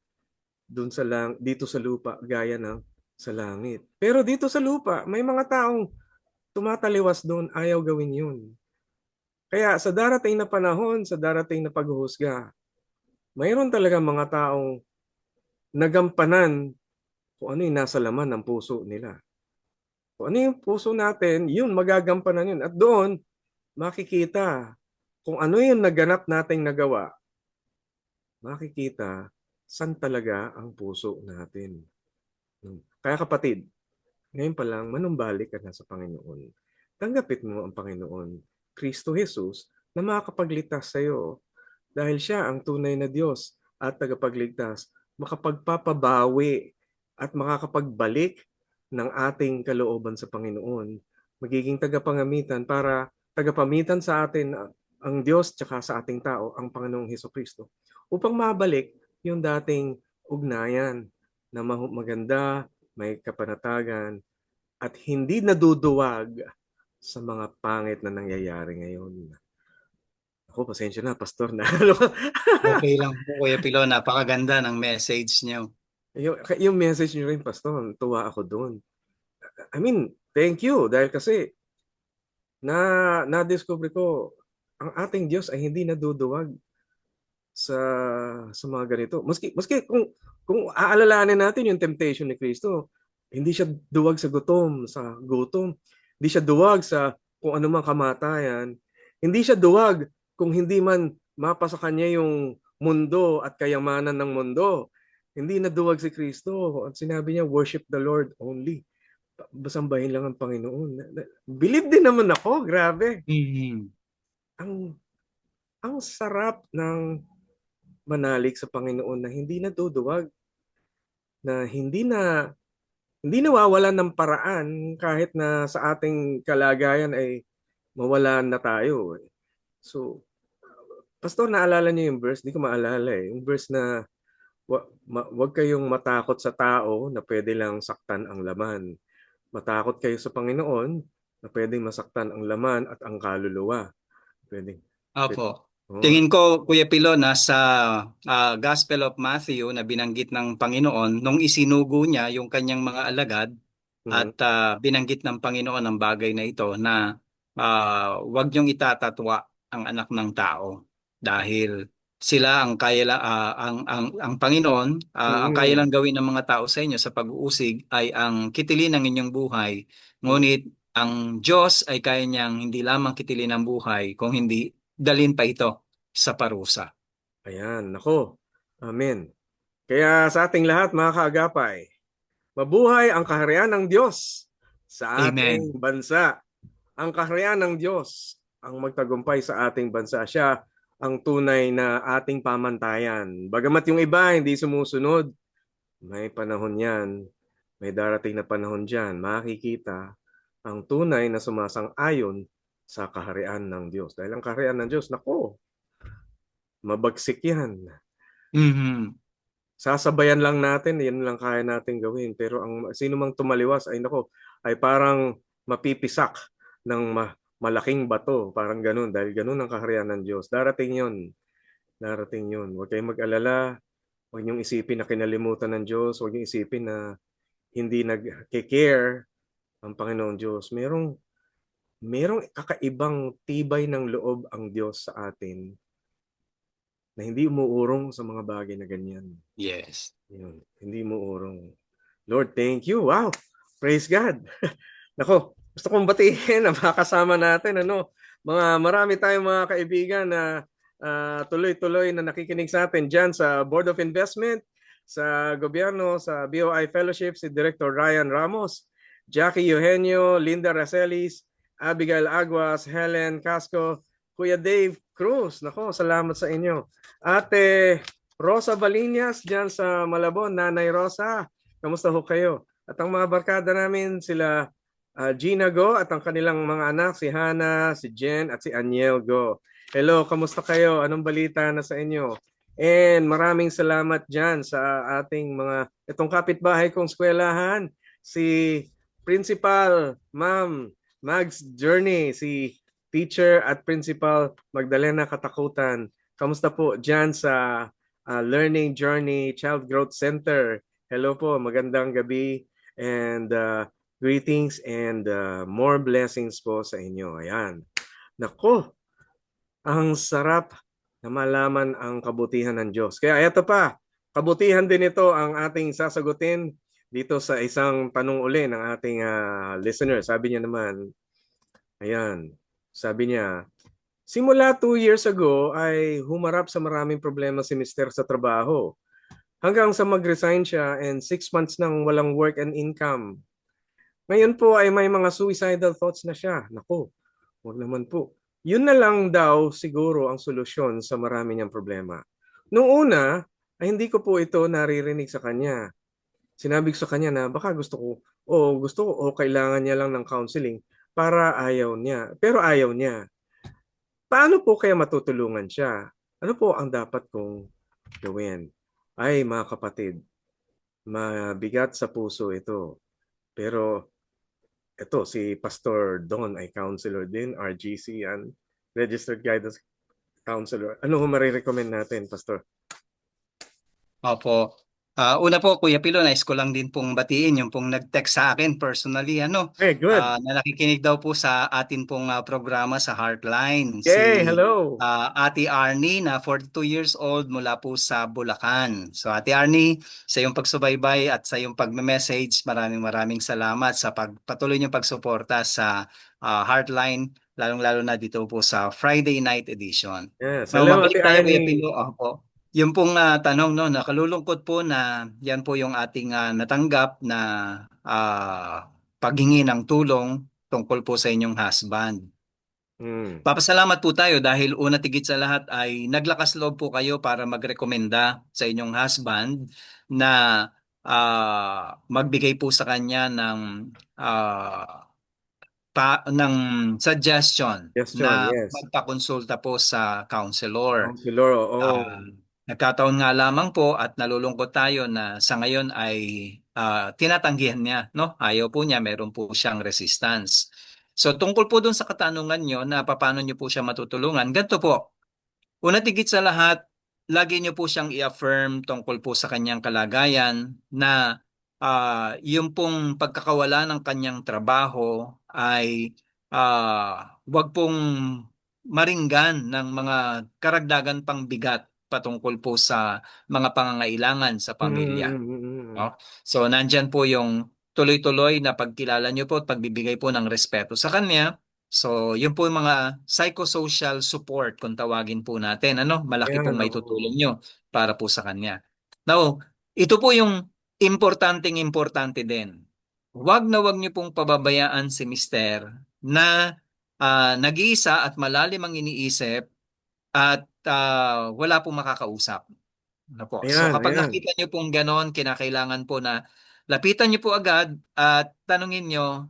dito sa lupa gaya ng sa langit. Pero dito sa lupa, may mga taong tumataliwas doon, ayaw gawin yun. Kaya sa darating na panahon, sa darating na paghuhusga, mayroon talaga mga taong nagampanan kung ano yung nasa laman ng puso nila. Kung ano yung puso natin, yun, magagampanan yun. At doon, makikita kung ano yung naganap nating nagawa, makikita saan talaga ang puso natin. Kaya kapatid, ngayon pa lang, manumbalik ka na sa Panginoon. Tanggapit mo ang Panginoon, Kristo Jesus, na makakapagligtas sa iyo dahil siya ang tunay na Diyos at tagapagligtas, makapagpapabawi at makakapagbalik ng ating kalooban sa Panginoon. Magiging tagapangamitan para tagapamitan sa atin ang Diyos tsaka sa ating tao, ang Panginoong Hesukristo, upang mabalik yung dating ugnayan na maganda, may kapanatagan, at hindi naduduwag sa mga pangit na nangyayari ngayon. Ako, pasensya na, Pastor. Okay lang po, Kuya Pilo. Napakaganda ng message niyo. yung message niyo rin, Pastor, tuwa ako doon. I mean, thank you dahil kasi na-discover ko ang ating Diyos ay hindi naduduwag sa mga ganito. Maski kung aalalahanin natin yung temptation ni Kristo, hindi siya duwag sa gutom, Hindi siya duwag sa kung ano mang kamatayan. Hindi siya duwag kung hindi man mapa sa kanya yung mundo at kayamanan ng mundo. Hindi na duwag si Kristo. At sinabi niya, worship the Lord only. Basambahin lang ang Panginoon. Believe din naman ako, grabe. Mhm. Ang ang sarap ng manalig sa Panginoon na hindi naduduwag, na hindi nawawalan ng paraan kahit na sa ating kalagayan ay mawalan na tayo. So, Pastor, naalala niyo yung verse? Hindi ko maalala eh. Yung verse na wag kayong matakot sa tao na pwede lang saktan ang laman. Matakot kayo sa Panginoon na pwedeng masaktan ang laman at ang kaluluwa. Pwede. Opo. Oh. Tingin ko, Kuya Pilo, nasa Gospel of Matthew na binanggit ng Panginoon nung isinugo niya yung kanyang mga alagad at binanggit ng Panginoon ang bagay na ito na wag niyong itatatwa ang anak ng tao dahil sila ang ang Panginoon, ang kaya lang gawin ng mga tao sa inyo sa pag-uusig ay ang kitilin ng inyong buhay. Ngunit ang Diyos ay kaya niyang hindi lamang kitilin ang buhay kung hindi dalin pa ito sa parusa. Ayan, nako. Amen. Kaya sa ating lahat, mga kaagapay, mabuhay ang kaharian ng Diyos sa ating bansa. Ang kaharian ng Diyos ang magtagumpay sa ating bansa. Siya ang tunay na ating pamantayan. Bagamat yung iba hindi sumusunod, may panahon yan. May darating na panahon dyan. Makikita ang tunay na sumasang-ayon sa kaharian ng Diyos. Dahil ang kaharian ng Diyos, nako, mabagsik yan. Mhm. Sasabayan lang natin, yan lang kaya natin gawin. Pero ang sino mang tumaliwas ay nako, ay parang mapipisak ng malaking bato, parang ganun, dahil ganun ang kaharian ng Diyos. Darating yun. Darating yun. Huwag kayong mag-alala. Huwag niyong isipin na kinalimutan ng Diyos. Huwag niyong isipin na hindi nag-care ang Panginoon Diyos. Merong kakaibang tibay ng loob ang Diyos sa atin na hindi umuurong sa mga bagay na ganyan. Yes. Yun, hindi umuurong. Lord, thank you. Wow! Praise God! Nako, gusto kong batiin ang mga kasama natin. Marami tayong mga kaibigan na tuloy-tuloy na nakikinig sa atin dyan sa Board of Investment, sa gobyerno, sa BOI Fellowship, si Director Ryan Ramos, Jackie Eugenio, Linda Racelis, Abigail Aguas, Helen Casco, Kuya Dave Cruz. Nako, salamat sa inyo. Ate Rosa Balinas dyan sa Malabon, Nanay Rosa. Kamusta ho kayo? At ang mga barkada namin, sila Gina Go at ang kanilang mga anak, si Hannah, si Jen at si Aniel Go. Hello, kamusta kayo? Anong balita na sa inyo? And maraming salamat dyan sa ating itong kapitbahay kong eskwelahan, si Principal Ma'am Mags Journey, si Teacher at Principal Magdalena Katakutan. Kamusta po dyan sa Learning Journey Child Growth Center? Hello po, magandang gabi and greetings and more blessings po sa inyo. Ayan. Nako, ang sarap na malaman ang kabutihan ng Diyos. Kaya ito pa, kabutihan din ito ang ating sasagutin dito sa isang tanong uli ng ating listener. Sabi niya naman, ayan, sabi niya, simula 2 years ago ay humarap sa maraming problema si Mr. sa trabaho. Hanggang sa mag-resign siya and 6 months nang walang work and income. Ngayon po ay may mga suicidal thoughts na siya. Naku, wag naman po. Yun na lang daw siguro ang solusyon sa marami niyang problema. Noong una, ay hindi ko po ito naririnig sa kanya. Sinabi ko sa kanya na baka gusto ko o kailangan niya lang ng counseling para ayaw niya. Pero ayaw niya. Paano po kaya matutulungan siya? Ano po ang dapat kong gawin? Ay, mga kapatid, mabigat sa puso ito. Pero ito, si Pastor Don ay counselor din, RGC, yan, Registered Guidance Counselor. Ano ho marirecommend natin, Pastor? Opo. Una po, Kuya Pilo, nais ko lang din pong batiin yung pong nag-text sa akin personally, Hey, good. na nakikinig daw po sa atin pong programa sa Heartline. Yay, Si hello. Ate Arnie na 42 years old mula po sa Bulacan. So Ate Arnie, sa iyong pagsubaybay at sa iyong pagme-message, maraming salamat sa patuloy niyong pagsuporta sa Heartline, lalong-lalo na dito po sa Friday Night Edition. Yes, Now, hello, mabalik Ate tayo, Kuya Arnie. Pilo. Opo. Yung pong tanong, no, nakalulungkot po na yan po yung ating natanggap na paghingi ng tulong tungkol po sa inyong husband. Hmm. Papasalamat po tayo dahil una tigit sa lahat ay naglakas loob po kayo para magrekomenda sa inyong husband na magbigay po sa kanya ng suggestion Question, na yes. magpakonsulta po sa counselor. Counselor, oh. Nagkataon nga lamang po at nalulungkot tayo na sa ngayon ay tinatanggihan niya, no? Ayaw po niya, meron po siyang resistance. So tungkol po dun sa katanungan niyo na paano niyo po siya matutulungan, ganito po. Una tigit sa lahat, lagi niyo po siyang i-affirm tungkol po sa kanyang kalagayan na yung pong pagkakawala ng kanyang trabaho ay wag pong maringgan ng mga karagdagan pang bigat patungkol po sa mga pangangailangan sa pamilya. No? So nandyan po yung tuloy-tuloy na pagkilala niyo po at pagbibigay po ng respeto sa kanya. So yun po yung mga psychosocial support kung tawagin po natin. Ano? Malaki Ayan, pong may oo. tutulong nyo para po sa kanya. Now, ito po yung importante din. Huwag na huwag niyo pong pababayaan si Mister na nag-iisa at malalim ang iniisip at wala pong makakausap. Ano po. So Ayan, kapag ayan. nakita niyo pong ganon, kinakailangan po na lapitan niyo po agad at tanungin niyo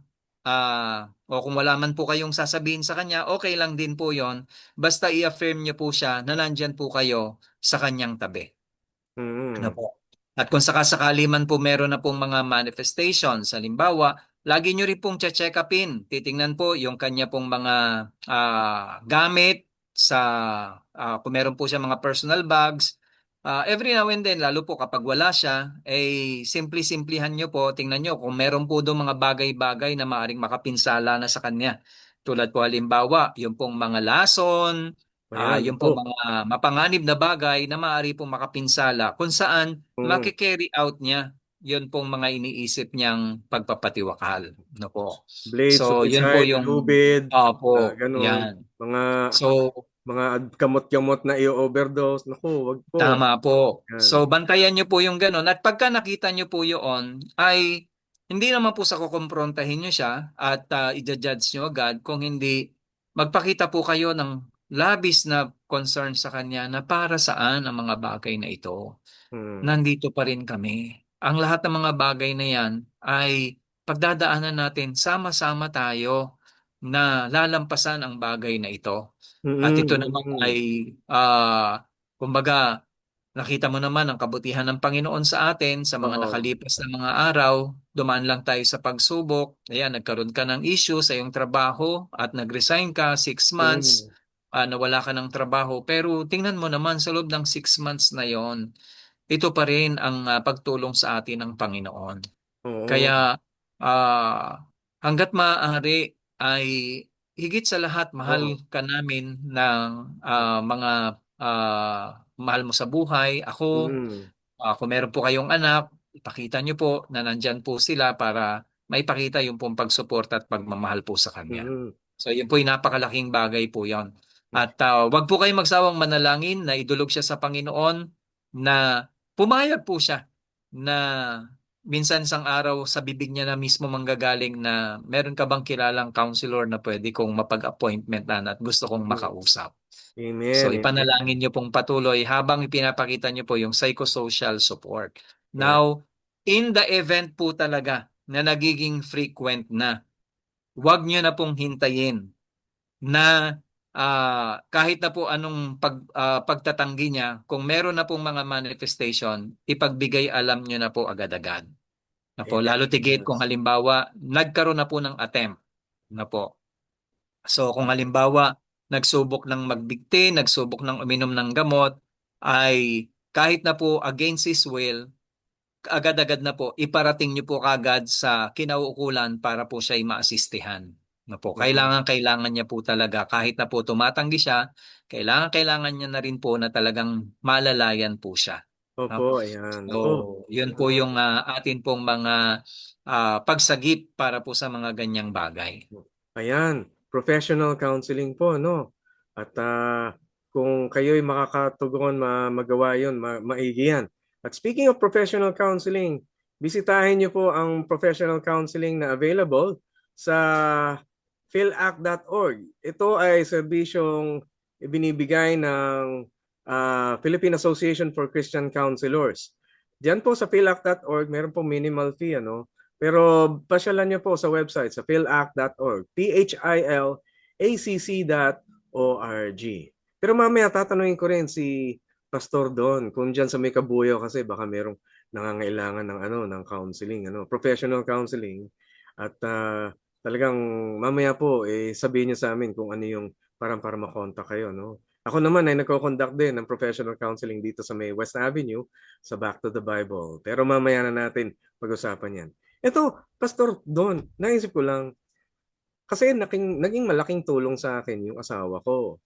o kung wala man po kayong sasabihin sa kanya, okay lang din po yon. Basta i-affirm niyo po siya na nandyan po kayo sa kanyang tabi. Ano Mm. po. At kung sakasakali man po meron na pong mga manifestations, halimbawa, lagi nyo rin pong check upin. Titingnan po yung kanya pong mga gamit sa kung meron po siya mga personal bags. Every now and then, lalo po kapag wala siya, simplihan nyo po, tingnan nyo kung meron po doon mga bagay-bagay na maaring makapinsala na sa kanya. Tulad po halimbawa, yung pong mga lason, Ayan, yung po oh. mga mapanganib na bagay na maaari pong makapinsala kung saan Mm. maki-carry out niya yun pong mga iniisip niyang pagpapatiwakal. No po. Blades of So, yun po decide, yung lubid, po, ganun. yan. Mga So, kamot-kamot na i-overdose. Naku, wag po. tama po. Yan. So, bantayan niyo po yung ganun. At pagka nakita niyo po yun, ay hindi naman po sa kukumprontahin niyo siya at i-judge niyo agad. Kung hindi, magpakita po kayo ng labis na concern sa kanya na para saan ang mga bagay na ito. Mm. Nandito pa rin kami. Ang lahat ng mga bagay na yan ay pagdadaanan natin, sama-sama tayo na lalampasan ang bagay na ito. At Mm, ito naman mm. ay, kumbaga, nakita mo naman ang kabutihan ng Panginoon sa atin sa mga Oo. nakalipas na mga araw. Dumaan lang tayo sa pagsubok. Ayan, nagkaroon ka ng issue sa iyong trabaho at nag-resign ka 6 months. Mm. Nawala ka ng trabaho. Pero tingnan mo naman sa loob ng 6 months na yon, ito pa rin ang pagtulong sa atin ng Panginoon. Oo. Kaya ah, hangga't maaari ay higit sa lahat Oo. mahal ka namin ng mga mahal mo sa buhay. Ako, Mm. kung meron po kayong anak, ipakita niyo po na nandyan po sila para maipakita yung pong pagsuporta at pagmamahal po sa kanya. Mm. So yun po yung napakalaking bagay po yon. At wag po kayong magsawang manalangin na idulog siya sa Panginoon na pumayag po siya na minsan isang araw sa bibig niya na mismo manggagaling na meron ka bang kilalang counselor na pwede kong mapag-appointmentan at gusto kong Mm. makausap. So Amen. Amen. ipanalangin niyo pong patuloy habang ipinapakita niyo po yung psychosocial support. Yeah. Now, in the event po talaga na nagiging frequent na, huwag niyo na pong hintayin na kahit na po anong pagtatanggi niya, kung meron na pong mga manifestation, ipagbigay alam niyo na po agad-agad. Na po, Amen. lalo tigit kung Yes. halimbawa nagkaroon na po ng attempt. Na po. So kung halimbawa nagsubok ng magbigti, nagsubok ng uminom ng gamot, ay kahit na po against his will, agad-agad na po iparating niyo po kagad sa kinauukulan para po siya ay maasistihan. No po, Oo. kailangan niya po talaga kahit na po tumatanggi siya, kailangan niya na rin po na talagang malalayan po siya. Opo, No? ayan. So, Naku. yun po yung atin pong mga pagsagip para po sa mga ganyang bagay. Ayan, professional counseling po, no? At kung kayo'y makakatugon, magawa yun, maigi yan. At speaking of professional counseling, bisitahin niyo po ang professional counseling na available sa philact.org. Ito ay serbisyong ibinibigay ng Philippine Association for Christian Counselors. Diyan po sa philact.org, meron po minimal fee, ano? Pero pasyalan niyo po sa website sa philact.org, philac.org. Pero mamaya tatanungin ko rin si Pastor Don kung diyan sa may Kabuyaw kasi baka merong nangangailangan ng ng counseling, professional counseling. At talagang mamaya po sabihin niyo sa amin kung ano yung para makontak kayo, no? Ako naman ay nagko-conduct din ng professional counseling dito sa may West Avenue sa Back to the Bible. Pero mamaya na natin pag-usapan yan. Ito, Pastor Don, naisip ko lang, kasi naging malaking tulong sa akin yung asawa ko.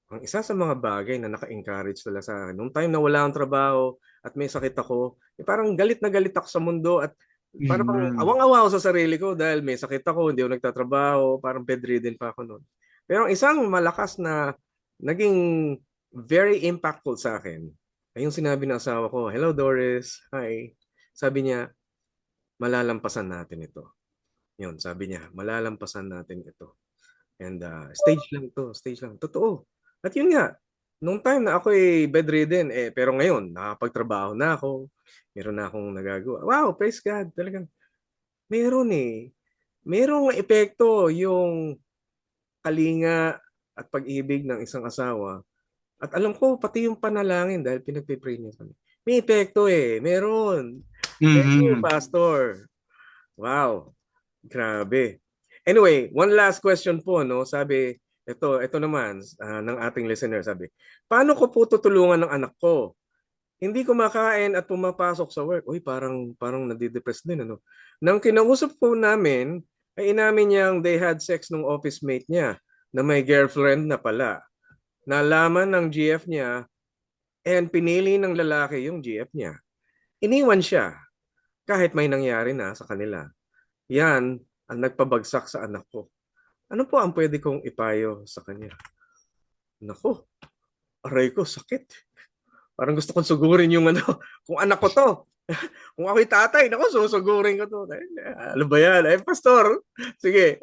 Ang isa sa mga bagay na naka-encourage talaga sa akin, nung time na wala akong trabaho at may sakit ako, parang galit na galit ako sa mundo at parang awang-awa ako sa sarili ko dahil may sakit ako, hindi ako nagtatrabaho, parang bedridden pa ako noon. Pero ang isang malakas na naging very impactful sa akin ay yung sinabi ng asawa ko, "Hello Doris, hi." Sabi niya, malalampasan natin ito. Yun, sabi niya, malalampasan natin ito. And stage lang to, stage lang. Totoo. At yun nga, nung time na ako bedridden, pero ngayon, nakapagtrabaho na ako, meron na akong nagagawa. Wow, praise God. Talagang, meron merong epekto yung kalinga at pag-ibig ng isang asawa. At alam ko, pati yung panalangin dahil pinagpipray niya kami. May epekto meron. Thank you, Pastor. Wow, grabe. Anyway, one last question po, no? Sabi, ito naman ng ating listener, sabi, paano ko po tutulungan ng anak ko? Hindi kumakain at pumapasok sa work. Uy, parang nadidepress din, ano? Nang kinausap po namin, ay inamin niyang they had sex nung office mate niya na may girlfriend na pala. Nalaman ng GF niya and pinili ng lalaki yung GF niya. Iniwan siya kahit may nangyari na sa kanila. Yan ang nagpabagsak sa anak ko. Ano po ang pwede kong ipayo sa kanya? Nako, aray ko, sakit. Parang gusto kong sugurin yung kung anak ko to. Kung ako'y tatay, nako, susugurin ko to. Ano ba yan? Pastor, sige.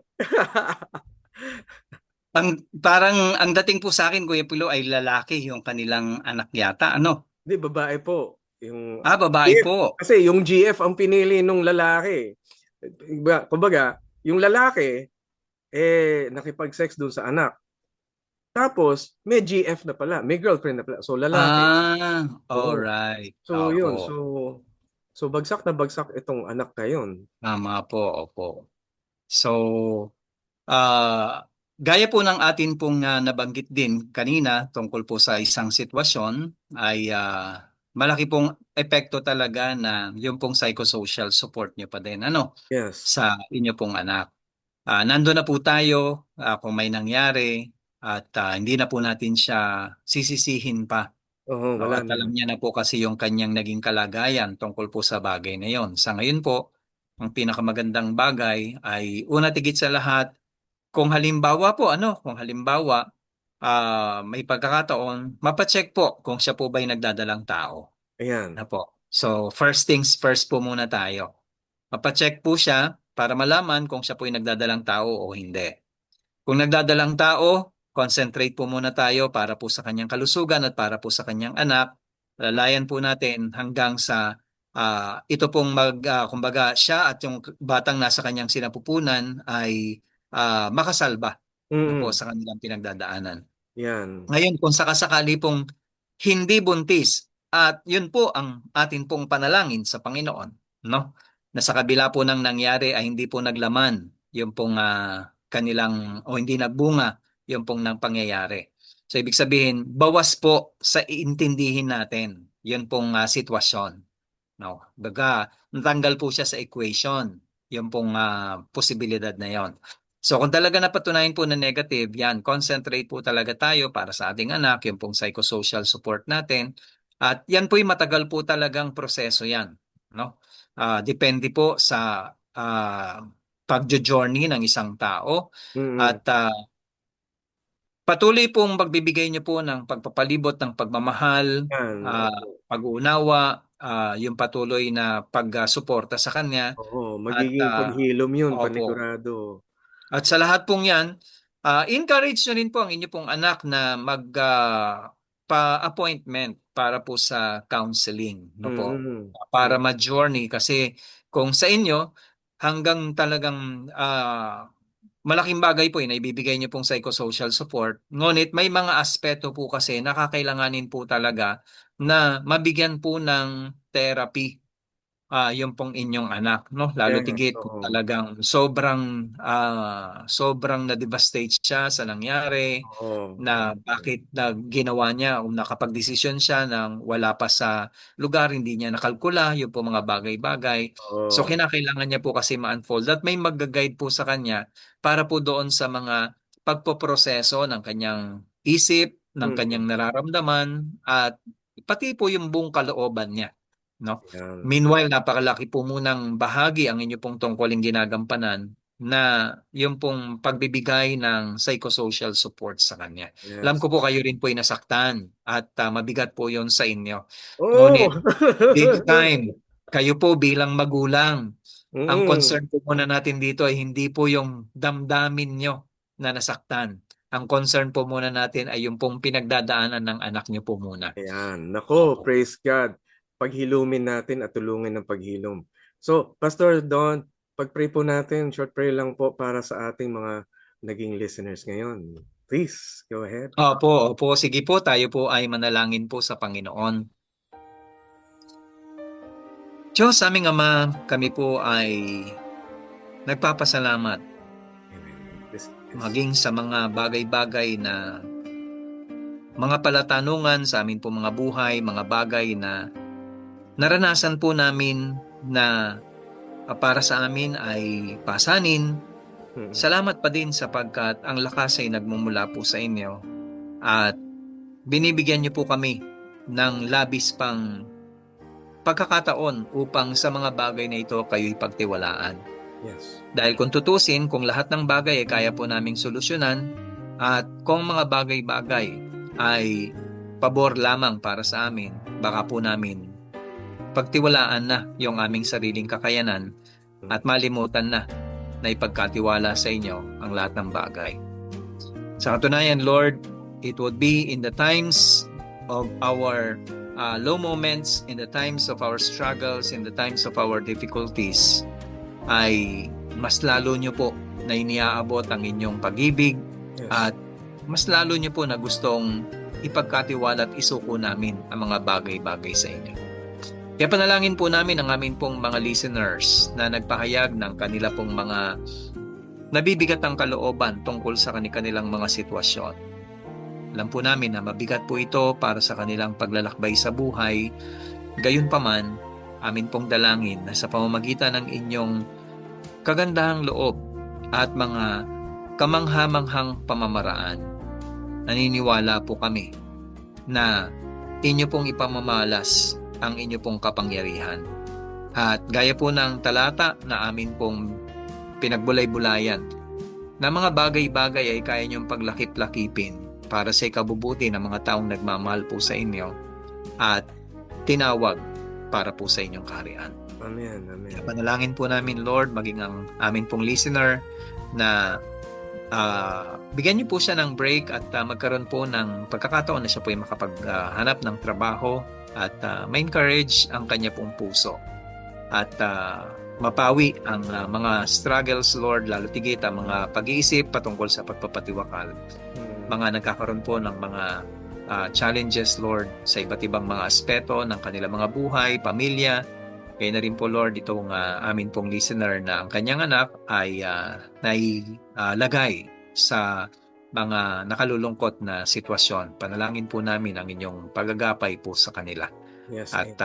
Parang ang dating po sa akin, Kuya Pilo, ay lalaki yung kanilang anak yata, ano? Hindi, babae po. Babae po. Kasi yung GF ang pinili nung lalaki. Kumbaga, yung lalaki, nakipag-sex dun sa anak. Tapos, may GF na pala. May girlfriend na pala. So, lalaki. Alright. So, yun. So, bagsak na bagsak itong anak na yun. Tama po, opo. So, gaya po ng atin pong nabanggit din kanina tungkol po sa isang sitwasyon ay malaki pong epekto talaga na yung pong psychosocial support nyo pa din Yes. sa inyo pong anak. Nandun na po tayo kung may nangyari at hindi na po natin siya sisisihin pa. Wala At na. alam niya na po kasi yung kanyang naging kalagayan tungkol po sa bagay na yon. Sa ngayon po, ang pinakamagandang bagay ay una tigit sa lahat, kung halimbawa may pagkakataon, mapacheck po kung siya po ba'y nagdadalang tao. Ayan. Po. So, first things first po muna tayo. Mapacheck po siya para malaman kung siya po ay nagdadalang tao o hindi. Kung nagdadalang tao, concentrate po muna tayo para po sa kanyang kalusugan at para po sa kanyang anak. Lalayan po natin hanggang sa ito pong kumbaga siya at yung batang nasa kanyang sinapupunan ay makasalba na po sa kanilang pinagdadaanan. Yan. Ngayon, kung sakasakali pong hindi buntis, at yun po ang atin pong panalangin sa Panginoon, no? Na sa kabila po ng nangyari ay hindi po naglaman yung pong kanilang o hindi nagbunga yung pong nang pangyayari. So ibig sabihin, bawas po sa iintindihin natin yun pong sitwasyon. No? Baga, natanggal po siya sa equation. Yung pong posibilidad na yon. So kung talaga napatunayan po na negative, yan, concentrate po talaga tayo para sa ating anak, yung pong psychosocial support natin. At yan po yung matagal po talagang proseso yan. No? Depende po sa pagjo-journey ng isang tao. Mm-mm. At patuloy pong magbibigay niyo po ng pagpapalibot ng pagmamahal, Yan, opo. pag-uunawa, yung patuloy na pagsuporta sa kanya. Oo, At magiging paghilom yun, opo. panigurado. At sa lahat pong yan, encourage nyo rin po ang inyo pong anak na pa-appointment para po sa counseling, no po? Mm-mm. Para Yes. ma-journey kasi kung sa inyo hanggang talagang malaking bagay po na ibibigay niyo pong psychosocial support. Ngunit may mga aspeto po kasi nakakailanganin po talaga na mabigyan po ng therapy yung pong inyong anak, no? Lalo Yes, tigit kung oo. talagang sobrang na-devastate siya sa nangyari, Oo. na bakit na ginawa niya o nakapagdesisyon siya nang wala pa sa lugar, hindi niya nakalkula yung po mga bagay-bagay. So Oo. kinakailangan niya po kasi ma-unfold at may mag-guide po sa kanya para po doon sa mga pagpoproseso ng kanyang isip, ng Mm. kanyang nararamdaman at pati po yung buong kalooban niya, no? Yan. Meanwhile, napakalaki po munang bahagi ang inyo pong tungkulin ginagampanan na yung pong pagbibigay ng psychosocial support sa kanya. Alam Yes. ko po kayo rin po ay nasaktan at mabigat po yon sa inyo. Oo. Ngunit this time, kayo po bilang magulang, ang Mm. concern po muna natin dito ay hindi po yung damdamin nyo na nasaktan. Ang concern po muna natin ay yung pong pinagdadaanan ng anak nyo po muna. Ayan. Nako, Opo. praise God. Paghilumin natin at tulungan ng paghilom. So, Pastor Don, pag-pray po natin, short prayer lang po para sa ating mga naging listeners ngayon. Please, go ahead. Opo, opo. Sige po, tayo po ay manalangin po sa Panginoon. Diyos, aming Ama, kami po ay nagpapasalamat Amen. maging sa mga bagay-bagay na mga palatanungan sa amin po mga buhay, mga bagay na naranasan po namin na para sa amin ay pasanin. Mm. Salamat pa din sapagkat ang lakas ay nagmumula po sa inyo at binibigyan niyo po kami ng labis pang pagkakataon upang sa mga bagay na ito kayo'y pagtiwalaan. Yes. Dahil kung tutusin, kung lahat ng bagay ay kaya po naming solusyonan at kung mga bagay-bagay ay pabor lamang para sa amin, baka po namin pagtiwalaan na yung aming sariling kakayanan at malimutan na ipagkatiwala sa inyo ang lahat ng bagay. Sa katunayan, Lord, it would be in the times of our low moments, in the times of our struggles, in the times of our difficulties, ay mas lalo nyo po na iniaabot ang inyong pag-ibig. Yes. At mas lalo nyo po na gustong ipagkatiwala at isuko namin ang mga bagay-bagay sa inyo. Kaya panalangin po namin ang aming pong mga listeners na nagpahayag ng kanila pong mga nabibigat ang kalooban tungkol sa kanilang mga sitwasyon. Alam po namin na mabigat po ito para sa kanilang paglalakbay sa buhay. Gayunpaman, amin pong dalangin na sa pamamagitan ng inyong kagandahang loob at mga kamangha-manghang pamamaraan, naniniwala po kami na inyo pong ipamamalas ang inyo pong kapangyarihan. At gaya po ng talata na amin pong pinagbulay-bulayan, na mga bagay-bagay ay kaya niyong paglakip-lakipin para sa ikabubuti ng mga taong nagmamahal po sa inyo at tinawag para po sa inyong kaharian. Amen. Amen. Panalangin po namin, Lord, maging ang amin pong listener na bigyan niyo po siya ng break at magkaroon po ng pagkakataon na siya po ay makapaghanap ng trabaho at ma-encourage ang kanya pong puso at mapawi ang mga struggles, Lord, lalo tigit ang mga pag-iisip patungkol sa pagpapatiwakal. Mga nagkakaroon po ng mga challenges, Lord, sa iba't ibang mga aspeto ng kanilang mga buhay, pamilya. Kaya na rin po, Lord, itong amin pong listener na ang kanyang anak ay nailagay sa mga nakalulungkot na sitwasyon. Panalangin po namin ang inyong pagagapay po sa kanila. Yes. At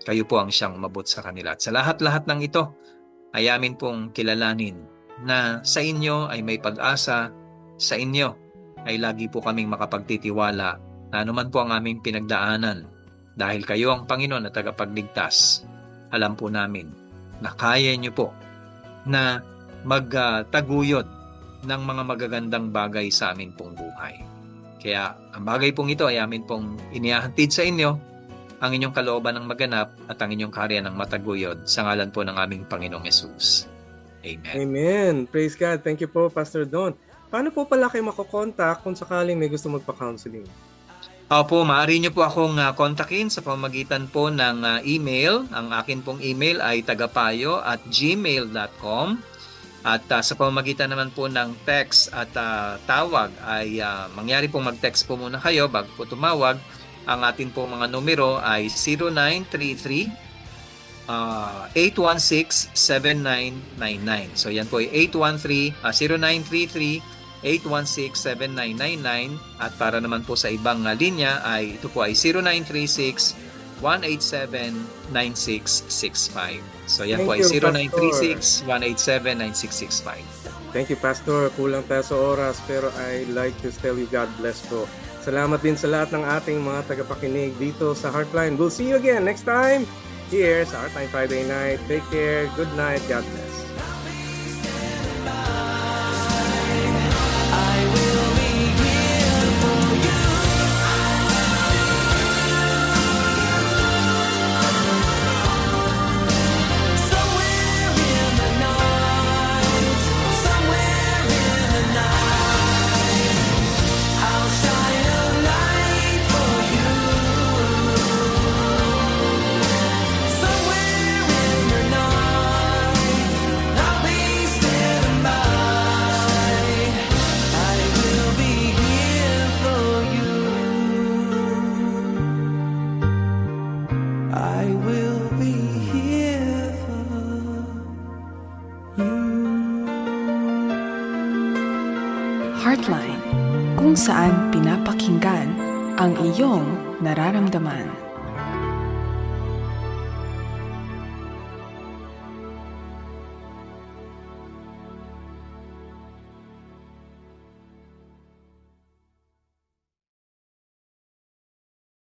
Kayo po ang siyang umabot sa kanila. At sa lahat-lahat ng ito, ay amin pong kilalanin na sa inyo ay may pag-asa, sa inyo ay lagi po kaming makapagtitiwala na anuman po ang aming pinagdaanan. Dahil kayo ang Panginoon at tagapagligtas, alam po namin na kaya niyo po na magtaguyod ng mga magagandang bagay sa amin pong buhay. Kaya ang bagay pong ito ay amin pong inihahatid sa inyo, ang inyong kalooban ng maganap at ang inyong karya ng mataguyod sa ngalan po ng aming Panginoong Yesus. Amen. Amen. Praise God. Thank you po, Pastor Don. Paano po pala kayo makokontak kung sakaling may gusto magpa-counseling? Opo, maaari niyo po akong kontakin sa pamamagitan po ng email. Ang akin pong email ay tagapayo@gmail.com. At sa pamamagitan naman po ng text at tawag ay mangyari pong mag-text po muna kayo bago po tumawag. Ang atin pong mga numero ay 0933-816-7999. So yan po ay 0933-816-7999. At para naman po sa ibang linya ay ito po ay 0936-187-9665. So yan po ay 0936-187-9665. Thank you, Pastor. Kulang tayo sa oras pero I like to tell you God bless po. Salamat din sa lahat ng ating mga tagapakinig dito sa Heartline. We'll see you again next time here sa Heartline Friday Night. Take care. Good night. God bless. Heartline, kung saan pinapakinggan ang iyong nararamdaman.